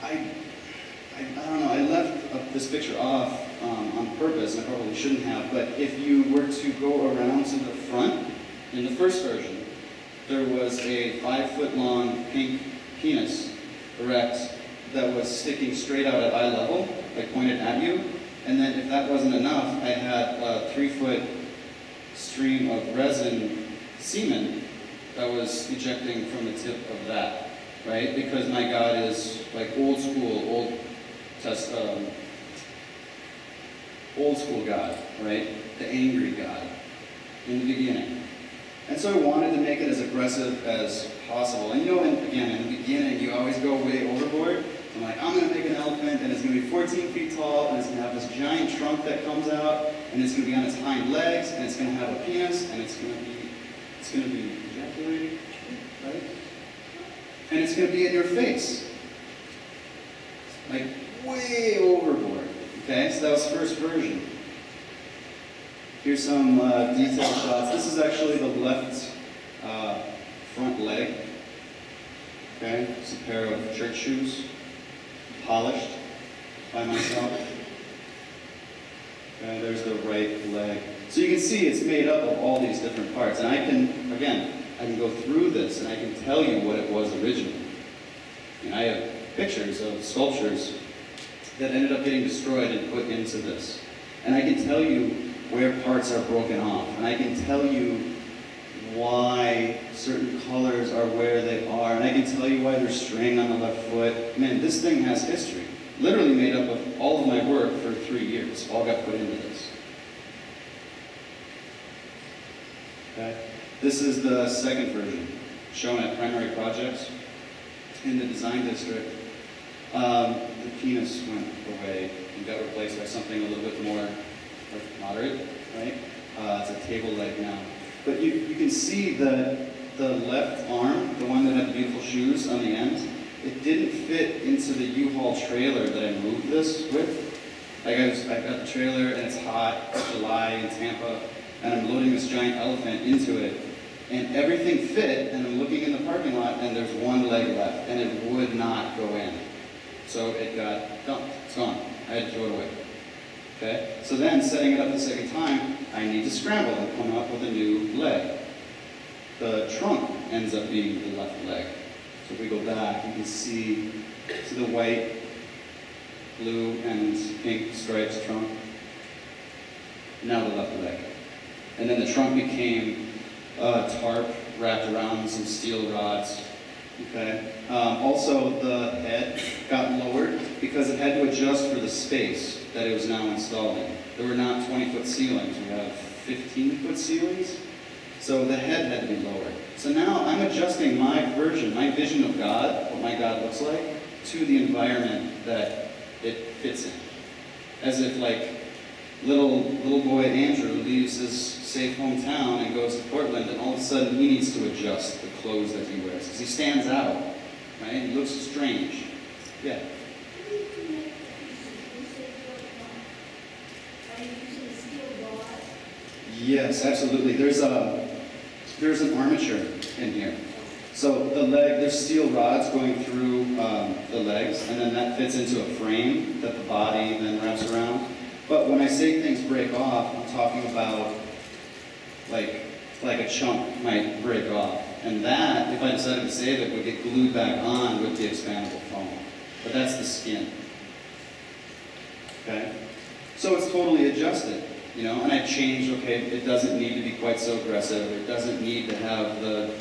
Speaker 2: I don't know, I left this picture off on purpose, and I probably shouldn't have, but if you were to go around to the front, in the first version, there was a 5-foot-long pink penis erect that was sticking straight out at eye level, like pointed at you, and then if that wasn't enough, I had a 3-foot stream of resin semen that was ejecting from the tip of that, right? Because my God is like old school God, right? The angry God in the beginning. And so I wanted to make it as aggressive as possible. And you know, again, in the beginning, you always go way overboard. I'm like, I'm going to make an elephant, and it's going to be 14 feet tall, and it's going to have this giant trunk that comes out, and it's going to be on its hind legs, and it's going to have a penis, and it's going to be ejaculating, right? And it's going to be in your face. Like, way overboard. Okay, so that was first version. Here's some detailed shots. This is actually the left front leg. Okay, it's a pair of church shoes, polished by myself. Okay, there's the right leg. So you can see it's made up of all these different parts. And I can go through this and I can tell you what it was originally. And I have pictures of sculptures that ended up getting destroyed and put into this. And I can tell you where parts are broken off. And I can tell you why certain colors are where they are. And I can tell you why there's string on the left foot. Man, this thing has history. Literally made up of all of my work for 3 years. All got put into this. Okay. This is the second version, shown at primary projects in the design district. The penis went away and got replaced by something a little bit more like moderate, right? It's a table leg now. But you can see the left arm, the one that had the beautiful shoes on the end, it didn't fit into the U-Haul trailer that I moved this with. Like I got the trailer and it's hot, it's July in Tampa, and I'm loading this giant elephant into it. And everything fit, and I'm looking in the parking lot, and there's one leg left, and it would not go in. So it got dumped. It's gone. I had to throw it away. Okay? So then, setting it up the second time, I need to scramble and come up with a new leg. The trunk ends up being the left leg. So if we go back, you can see the white, blue, and pink stripes trunk. Now the left leg. And then the trunk became a tarp wrapped around some steel rods. Okay. Also, the head got lowered because it had to adjust for the space that it was now installed in. There were not 20-foot ceilings. We have 15-foot ceilings. So the head had to be lowered. So now I'm adjusting my version, my vision of God, what my God looks like, to the environment that it fits in. As if like little boy Andrew leaves his safe hometown and goes to Portland, and all of a sudden he needs to adjust the clothes that he wears because he stands out, right? He looks strange. Yeah. Yes, absolutely. There's an armature in here. So the leg, there's steel rods going through the legs, and then that fits into a frame that the body then wraps around. But when I say things break off, I'm talking about like a chunk might break off. And that, if I decided to save it, would get glued back on with the expandable foam. But that's the skin. Okay? So it's totally adjusted, you know, and I changed, okay, it doesn't need to be quite so aggressive. It doesn't need to have the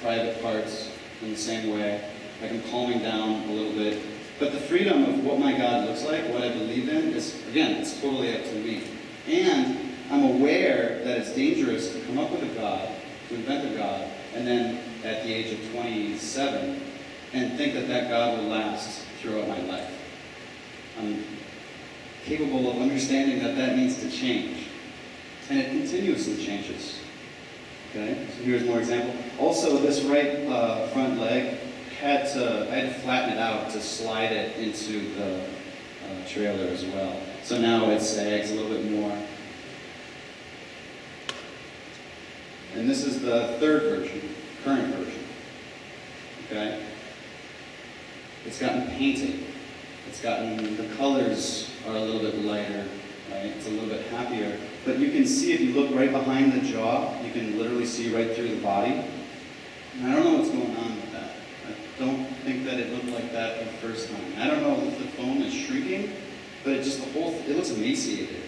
Speaker 2: private parts in the same way. Like I'm calming down a little bit. But the freedom of what my God looks like, what I believe in, is, again, it's totally up to me. And I'm aware that it's dangerous to come up with a God, to invent a God, and then at the age of 27, and think that that God will last throughout my life. I'm capable of understanding that that needs to change. And it continuously changes. Okay, so here's more example. Also, this right front leg, I had to flatten it out to slide it into the trailer as well. So now it sags a little bit more. And this is the third version, current version. Okay? It's gotten painted. It's gotten, the colors are a little bit lighter, right? It's a little bit happier. But you can see, if you look right behind the jaw, you can literally see right through the body. And I don't know what's going on with that. I don't think that it looked like that the first time. I don't know if the phone is shrinking, but it just, it looks emaciated,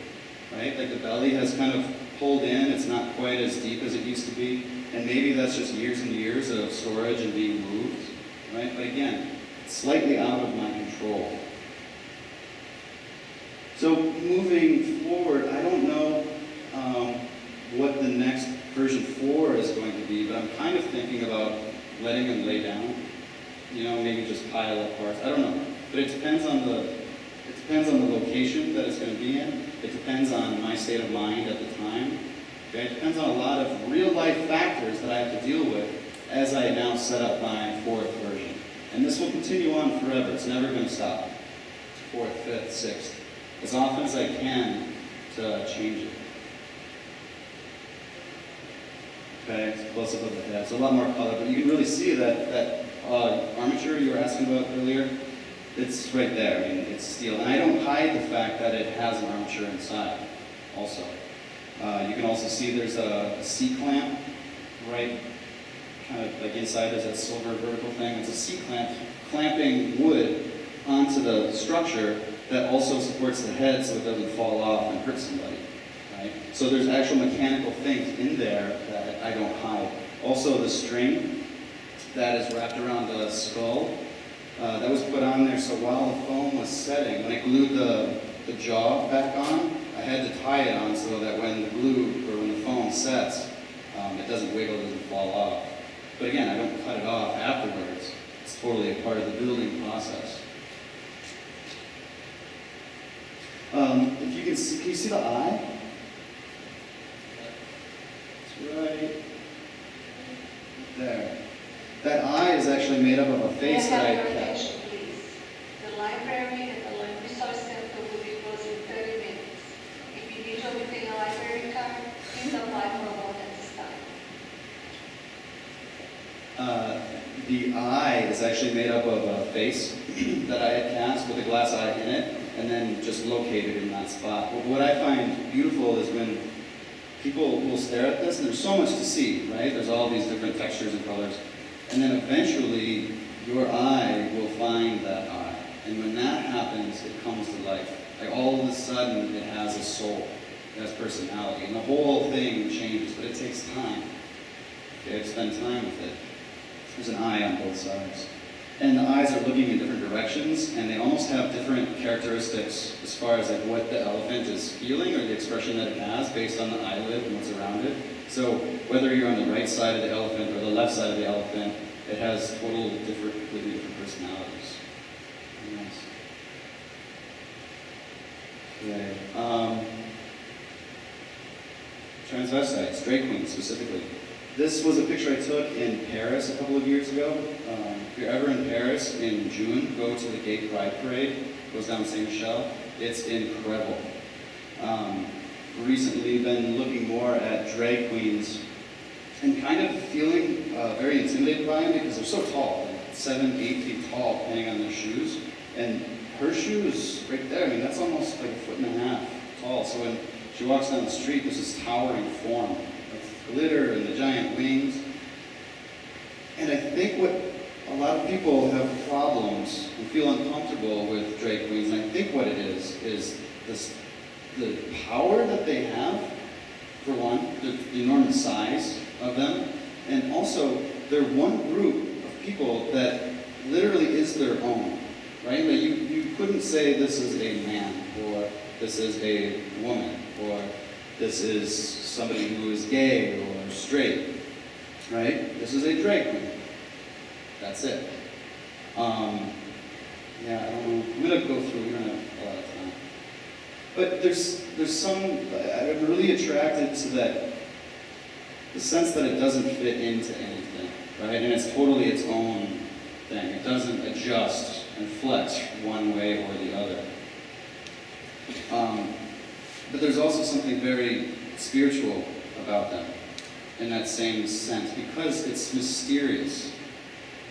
Speaker 2: right? Like the belly has kind of pulled in, it's not quite as deep as it used to be. And maybe that's just years and years of storage and being moved, right? But again, it's slightly out of my control. So moving forward, I don't know what the next version 4 is going to be, but I'm kind of thinking about letting them lay down. You know, maybe just pile up parts. I don't know, but it depends on the location that it's going to be in. It depends on my state of mind at the time. Okay? It depends on a lot of real life factors that I have to deal with as I now set up my 4th version. And this will continue on forever. It's never going to stop. 4th, 5th, 6th. As often as I can to change it. Okay, it's a close-up of the head. It's a lot more color, but you can really see that armature you were asking about earlier. It's right there. I mean, it's steel. And I don't hide the fact that it has an armature inside also. You can also see there's a C-clamp right kind of like inside. There's that silver vertical thing. It's a C-clamp clamping wood onto the structure that also supports the head so it doesn't fall off and hurt somebody. Right? So there's actual mechanical things in there that I don't hide. Also the string that is wrapped around the skull, that was put on there so while the foam was setting, when I glued the jaw back on, I had to tie it on so that when the glue, or when the foam sets, it doesn't wiggle, it doesn't fall off. But again, I don't cut it off afterwards. It's totally a part of the building process. If you can you see the eye? It's right there. That eye is actually made up of a face that I
Speaker 3: attention, please. The library and the Land Resource Center will be closed in 30 minutes. If you need to obtain a library card, please apply for one at this time.
Speaker 2: The eye is actually made up of a face that I had cast with a glass eye in it, and then just located in that spot. But what I find beautiful is when people will stare at this, and there's so much to see, right? There's all these different textures and colors. And then eventually, your eye will find that eye. And when that happens, it comes to life. Like all of a sudden, it has a soul. It has personality. And the whole thing changes, but it takes time. Okay, to spend time with it. There's an eye on both sides. And the eyes are looking in different directions, and they almost have different characteristics as far as like what the elephant is feeling or the expression that it has based on the eyelid and what's around it. So whether you're on the right side of the elephant or the left side of the elephant, it has completely different personalities. Nice. Okay. Transvestites, drag queens specifically. This was a picture I took in Paris a couple of years ago. If you're ever in Paris in June, go to the Gay Pride Parade. It goes down Saint Michel. It's incredible. Recently been looking more at drag queens and kind of feeling very intimidated by them because they're so tall, like 7, 8 feet tall, depending on their shoes. And her shoes right there, I mean, that's almost like 1.5 feet tall. So when she walks down the street, there's this towering form of glitter and the giant wings. And I think what a lot of people have problems and feel uncomfortable with drag queens, and I think what it is this, the power that they have, for one, the enormous size of them, and also they're one group of people that literally is their own, right? Like you couldn't say this is a man, or this is a woman, or this is somebody who is gay or straight, right? This is a drag queen. That's it. Yeah, I don't know. I'm going to go through, we don't have a lot of time. But there's some, I'm really attracted to that, the sense that it doesn't fit into anything, right? And it's totally its own thing. It doesn't adjust and flex one way or the other. But there's also something very spiritual about them in that same sense, because it's mysterious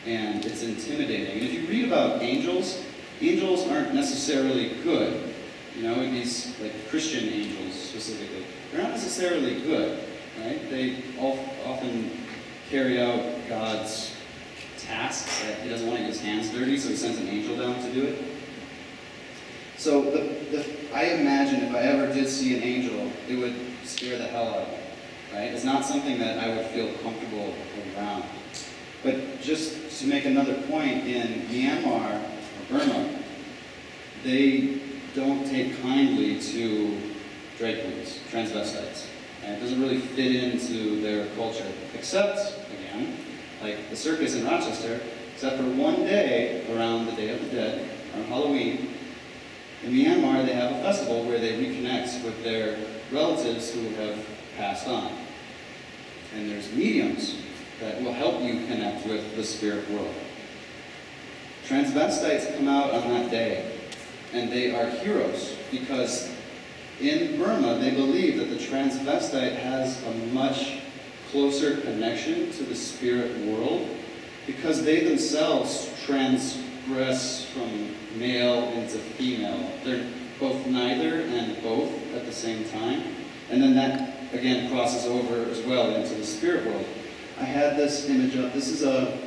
Speaker 2: and it's intimidating. And if you read about angels, angels aren't necessarily good. You know, these like Christian angels specifically, they're not necessarily good, right? They often carry out God's tasks that he doesn't want to get his hands dirty, so he sends an angel down to do it. So I imagine if I ever did see an angel, it would scare the hell out of me, right? It's not something that I would feel comfortable around. But just to make another point, in Myanmar, or Burma, they don't take kindly to drag queens, transvestites. And it doesn't really fit into their culture, except, again, like the circus in Rochester, except for one day around the Day of the Dead, on Halloween. In Myanmar, they have a festival where they reconnect with their relatives who have passed on. And there's mediums that will help you connect with the spirit world. Transvestites come out on that day, and they are heroes, because in Burma, they believe that the transvestite has a much closer connection to the spirit world, because they themselves transgress from male into female. They're both neither and both at the same time. And then that, again, crosses over as well into the spirit world. I had this image up. This is a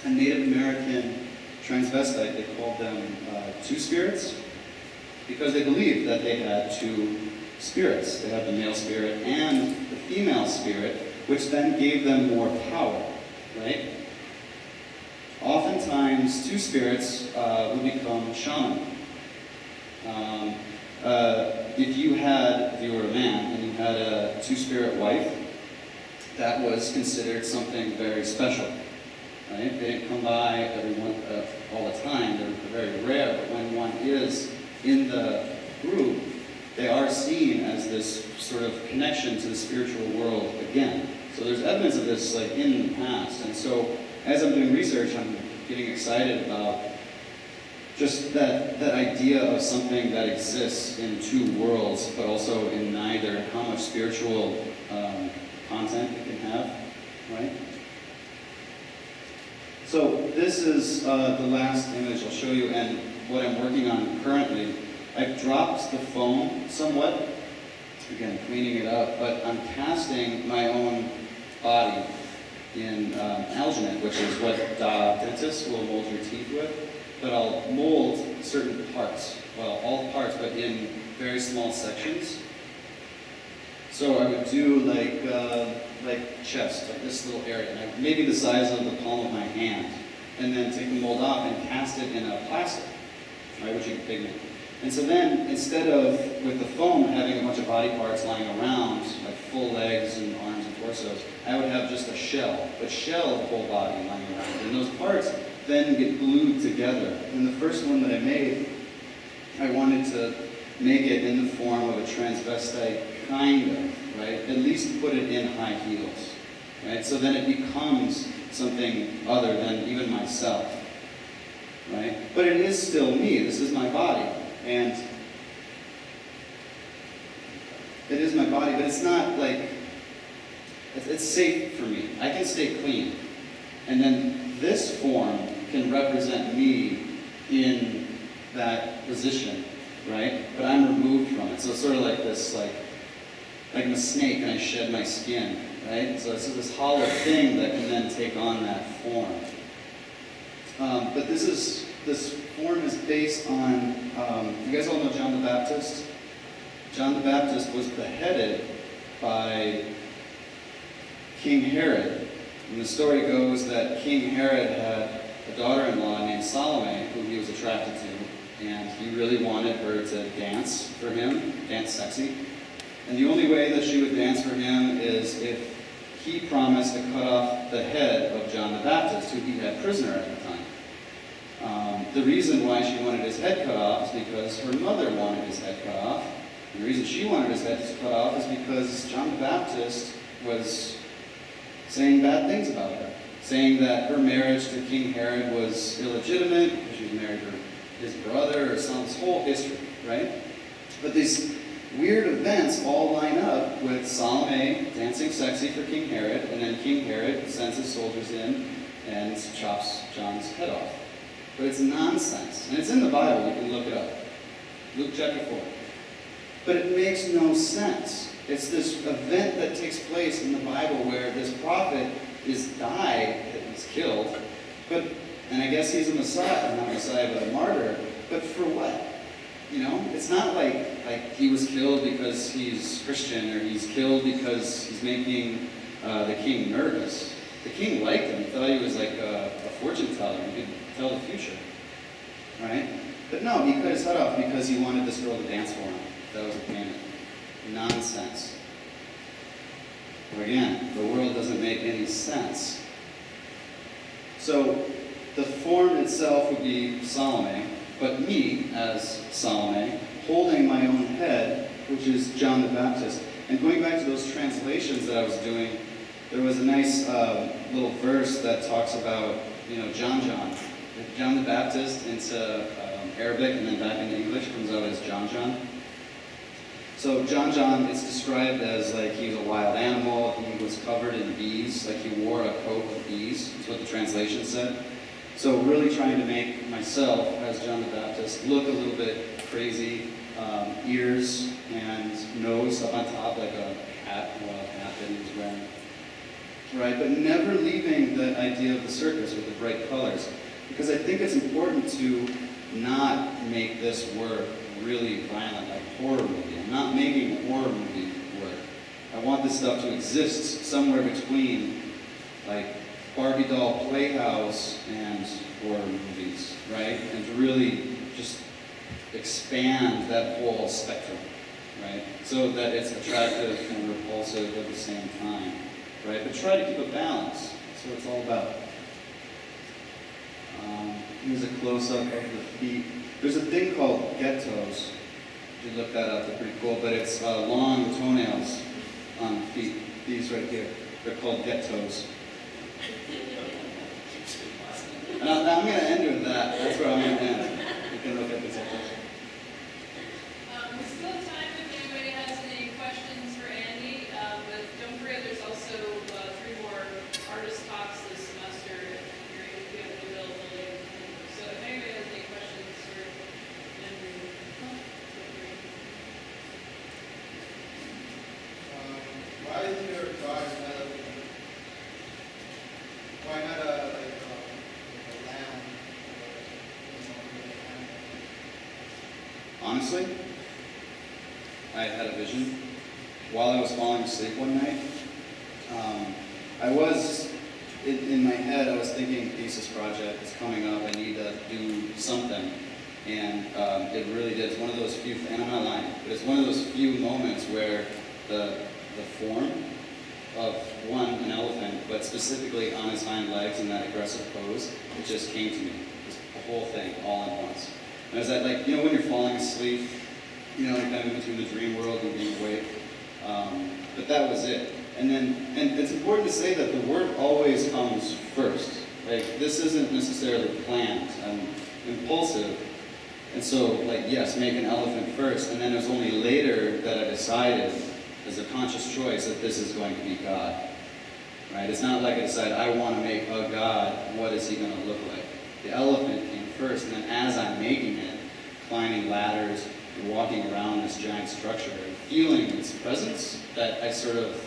Speaker 2: Native American transvestite. They called them two spirits, because they believed that they had two spirits. They had the male spirit and the female spirit, which then gave them more power, right? Oftentimes, two spirits would become shaman. If you were a man and you had a two-spirit wife, that was considered something very special, right? They didn't come by all the time. They're very rare, but when one is in the group, they are seen as this sort of connection to the spiritual world again. So there's evidence of this like in the past. And so as I'm doing research, I'm getting excited about just that idea of something that exists in two worlds, but also in neither, how much spiritual content it can have, right? So this is the last image I'll show you, and what I'm working on currently. I've dropped the foam somewhat, again, cleaning it up, but I'm casting my own body in alginate, which is what dentists will mold your teeth with. But I'll mold certain parts, well, all parts, but in very small sections. So I would do like chest, like this little area, maybe the size of the palm of my hand, and then take the mold off and cast it in a plastic, right, which you can pigment. And so then, instead of, with the foam, having a bunch of body parts lying around, like full legs and arms and torsos, I would have just a shell of the whole body lying around. And those parts then get glued together. And the first one that I made, I wanted to make it in the form of a transvestite, kind of, right? At least put it in high heels, right? So then it becomes something other than even myself, right? But it is still me. This is my body. And it is my body, but it's not like, it's safe for me. I can stay clean. And then this form can represent me in that position, right? But I'm removed from it. So it's sort of like this, like I'm a snake and I shed my skin, right? So it's this hollow thing that can then take on that form. But this form is based on, you guys all know John the Baptist? John the Baptist was beheaded by King Herod. And the story goes that King Herod had a daughter-in-law named Salome, who he was attracted to, and he really wanted her to dance for him, dance sexy. And the only way that she would dance for him is if he promised to cut off the head of John the Baptist, who he had prisoner at the time. The reason why she wanted his head cut off is because her mother wanted his head cut off, And the reason she wanted his head cut off is because John the Baptist was saying bad things about her, saying that her marriage to King Herod was illegitimate because she was married to his brother or some, this whole history, right? But these weird events all line up with Salome dancing sexy for King Herod, and then King Herod sends his soldiers in and chops John's head off. But it's nonsense, and it's in the Bible, you can look it up. Luke chapter 4. But it makes no sense. It's this event that takes place in the Bible where this prophet is died, he's killed, and I guess he's a Messiah, not Messiah, but a martyr, but for what? You know, it's not like he was killed because he's Christian, or he's killed because he's making the king nervous. The king liked him. He thought he was like a fortune teller. He could tell the future, right? But no, he cut his head off because he wanted this girl to dance for him. That was a payment. Nonsense. But again, the world doesn't make any sense. So the form itself would be Salome, but me as Salome, holding my own head, which is John the Baptist. And going back to those translations that I was doing, there was a nice little verse that talks about, John. John the Baptist into Arabic and then back into English comes out as John. So John, it's described as like he was a wild animal, he was covered in bees, like he wore a coat of bees. That's what the translation said. So really trying to make myself, as John the Baptist, look a little bit crazy, ears and nose up on top like a hat, a hat that he was wearing. Right, but never leaving the idea of the circus with the bright colors. Because I think it's important to not make this work really violent, like horror movie. I'm not making a horror movie work. I want this stuff to exist somewhere between, like, Barbie doll playhouse and horror movies, right? And to really just expand that whole spectrum, right? So that it's attractive and repulsive at the same time, right? But try to keep a balance. That's what it's all about. Here's a close-up of the feet. There's a thing called ghettos. You look that up, they're pretty cool, but it's long toenails on the feet. These right here. They're called ghettos. And I'm going to end with that. That's where I'm going to end. You can look at this up there.
Speaker 1: We still have time if anybody has any questions for Andy, but don't forget there's also 3 more artist talks this semester if you have the availability. So if anybody has any questions for Andrew, feel free.
Speaker 4: Why is your God an elephant? Why not a lamb?
Speaker 2: Honestly, I had a vision while I was falling asleep one night. I was, in my head, I was thinking thesis project is coming up, I need to do something. And it really did. It's one of those few, and I'm not lying, but it's one of those few moments where the form of an elephant, but specifically on his hind legs in that aggressive pose, it just came to me. Just the whole thing, all at once. And I was like, when you're falling asleep, you're kind of in between the dream world and being awake. But that was it. And it's important to say that the work always comes first. Like, this isn't necessarily planned. I'm impulsive. And so, yes, make an elephant first, and then it was only later that I decided, as a conscious choice, that this is going to be God. Right? It's not like I decided, I want to make a God, what is he going to look like? The elephant came first, and then as I'm making it, climbing ladders, and walking around this giant structure, and feeling its presence, that I sort of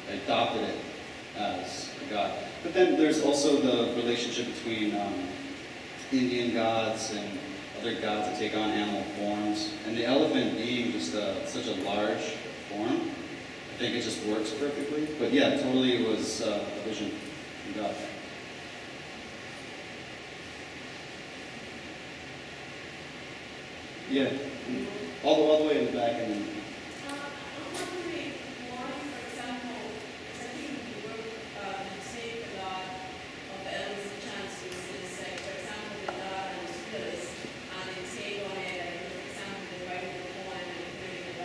Speaker 2: adopted it as a God. But then there's also the relationship between Indian gods and other gods that take on animal forms. And the elephant being just such a large form, I think it just works perfectly. But yeah, totally it was a vision from God. Yeah, all the way in the back and then.
Speaker 5: I'm wondering more, for example, because I think the work take a lot of the elements of chances is, for example, the God and the spirits, and they take on it, for example, the writing the poem and putting it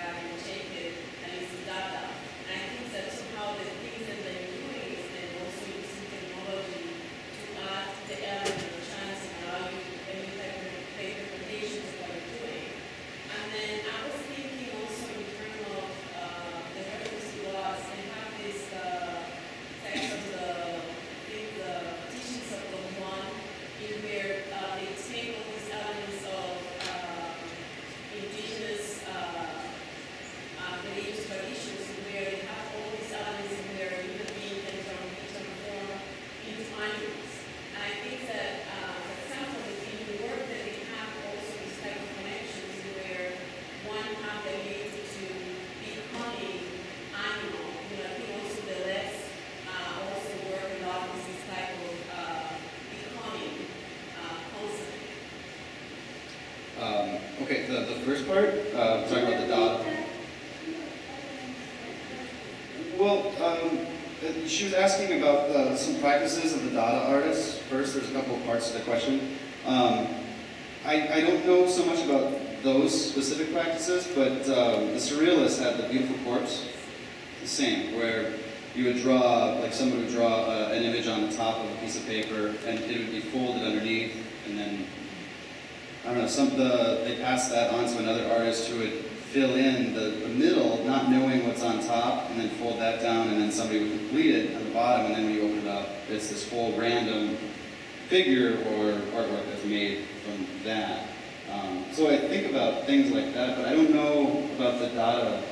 Speaker 2: first part, talking about the Dada. Well, she was asking about some practices of the Dada artists. First, there's a couple of parts to the question. I don't know so much about those specific practices, but the Surrealists had the beautiful corpse, the same, where you would draw, like someone would draw an image on the top of a piece of paper, and it would be folded underneath, and then, I don't know, they passed that on to another artist who would fill in the middle, not knowing what's on top, and then fold that down, and then somebody would complete it on the bottom, and then when you open it up, it's this whole random figure or artwork that's made from that. So I think about things like that, but I don't know about the Dada.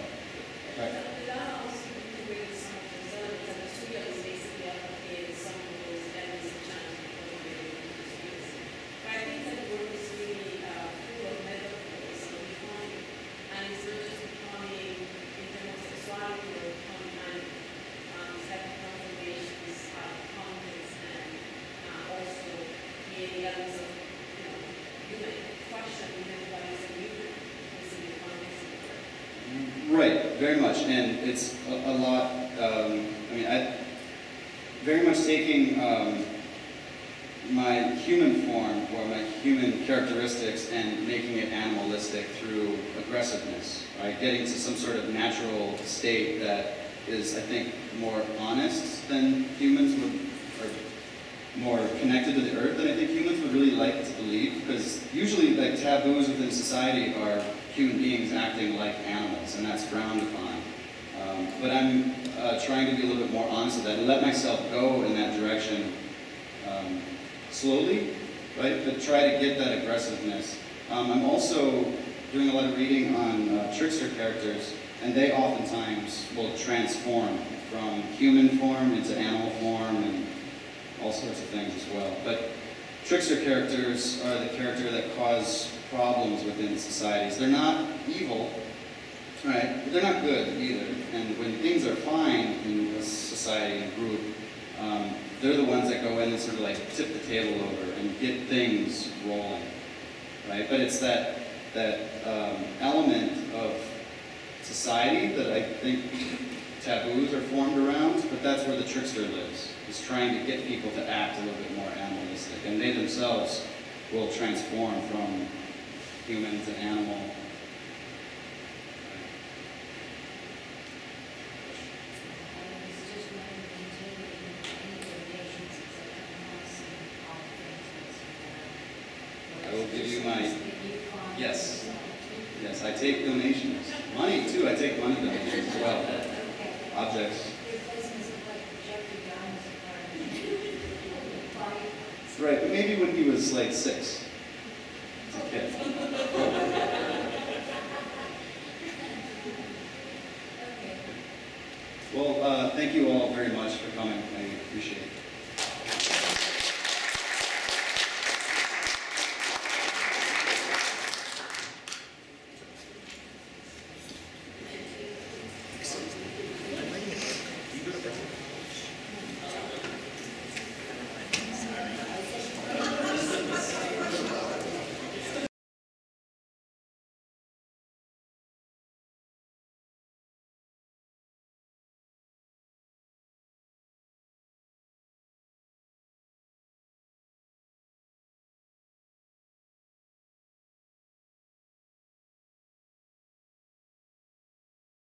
Speaker 5: The Dada also integrated some of those elements, and the Surrealists basically appropriated some of those elements and channels before they were into space. But I think that the work is really full of metaphors and becoming, and it's not just becoming in terms of sexuality or becoming type of transformations, contents, and also creating elements of human question, even what is a human, is in the context of the work.
Speaker 2: Right, very much, and it's a lot, I very much taking my human form or my human characteristics and making it animalistic through aggressiveness, right? Getting to some sort of natural state that is, I think, more honest than humans would, or more connected to the earth than I think humans would really like to believe, because usually like taboos within society are human beings acting like animals, and that's frowned upon. But I'm trying to be a little bit more honest with that and let myself go in that direction slowly, right? But try to get that aggressiveness. I'm also doing a lot of reading on trickster characters, and they oftentimes will transform from human form into animal form and all sorts of things as well. But trickster characters are the character that cause problems within societies. They're not evil, right? But they're not good either. And when things are fine in a society and group, they're the ones that go in and sort of like tip the table over and get things rolling, right? But it's that element of society that I think taboos are formed around, but that's where the trickster lives, is trying to get people to act a little bit more animalistic, and they themselves will transform from human to animal. I will give you my, yes, I take donations. Money too, I take money donations as well. Objects. Right, but maybe when he was like 6. As a kid. Well, thank you all very much for coming. I appreciate it.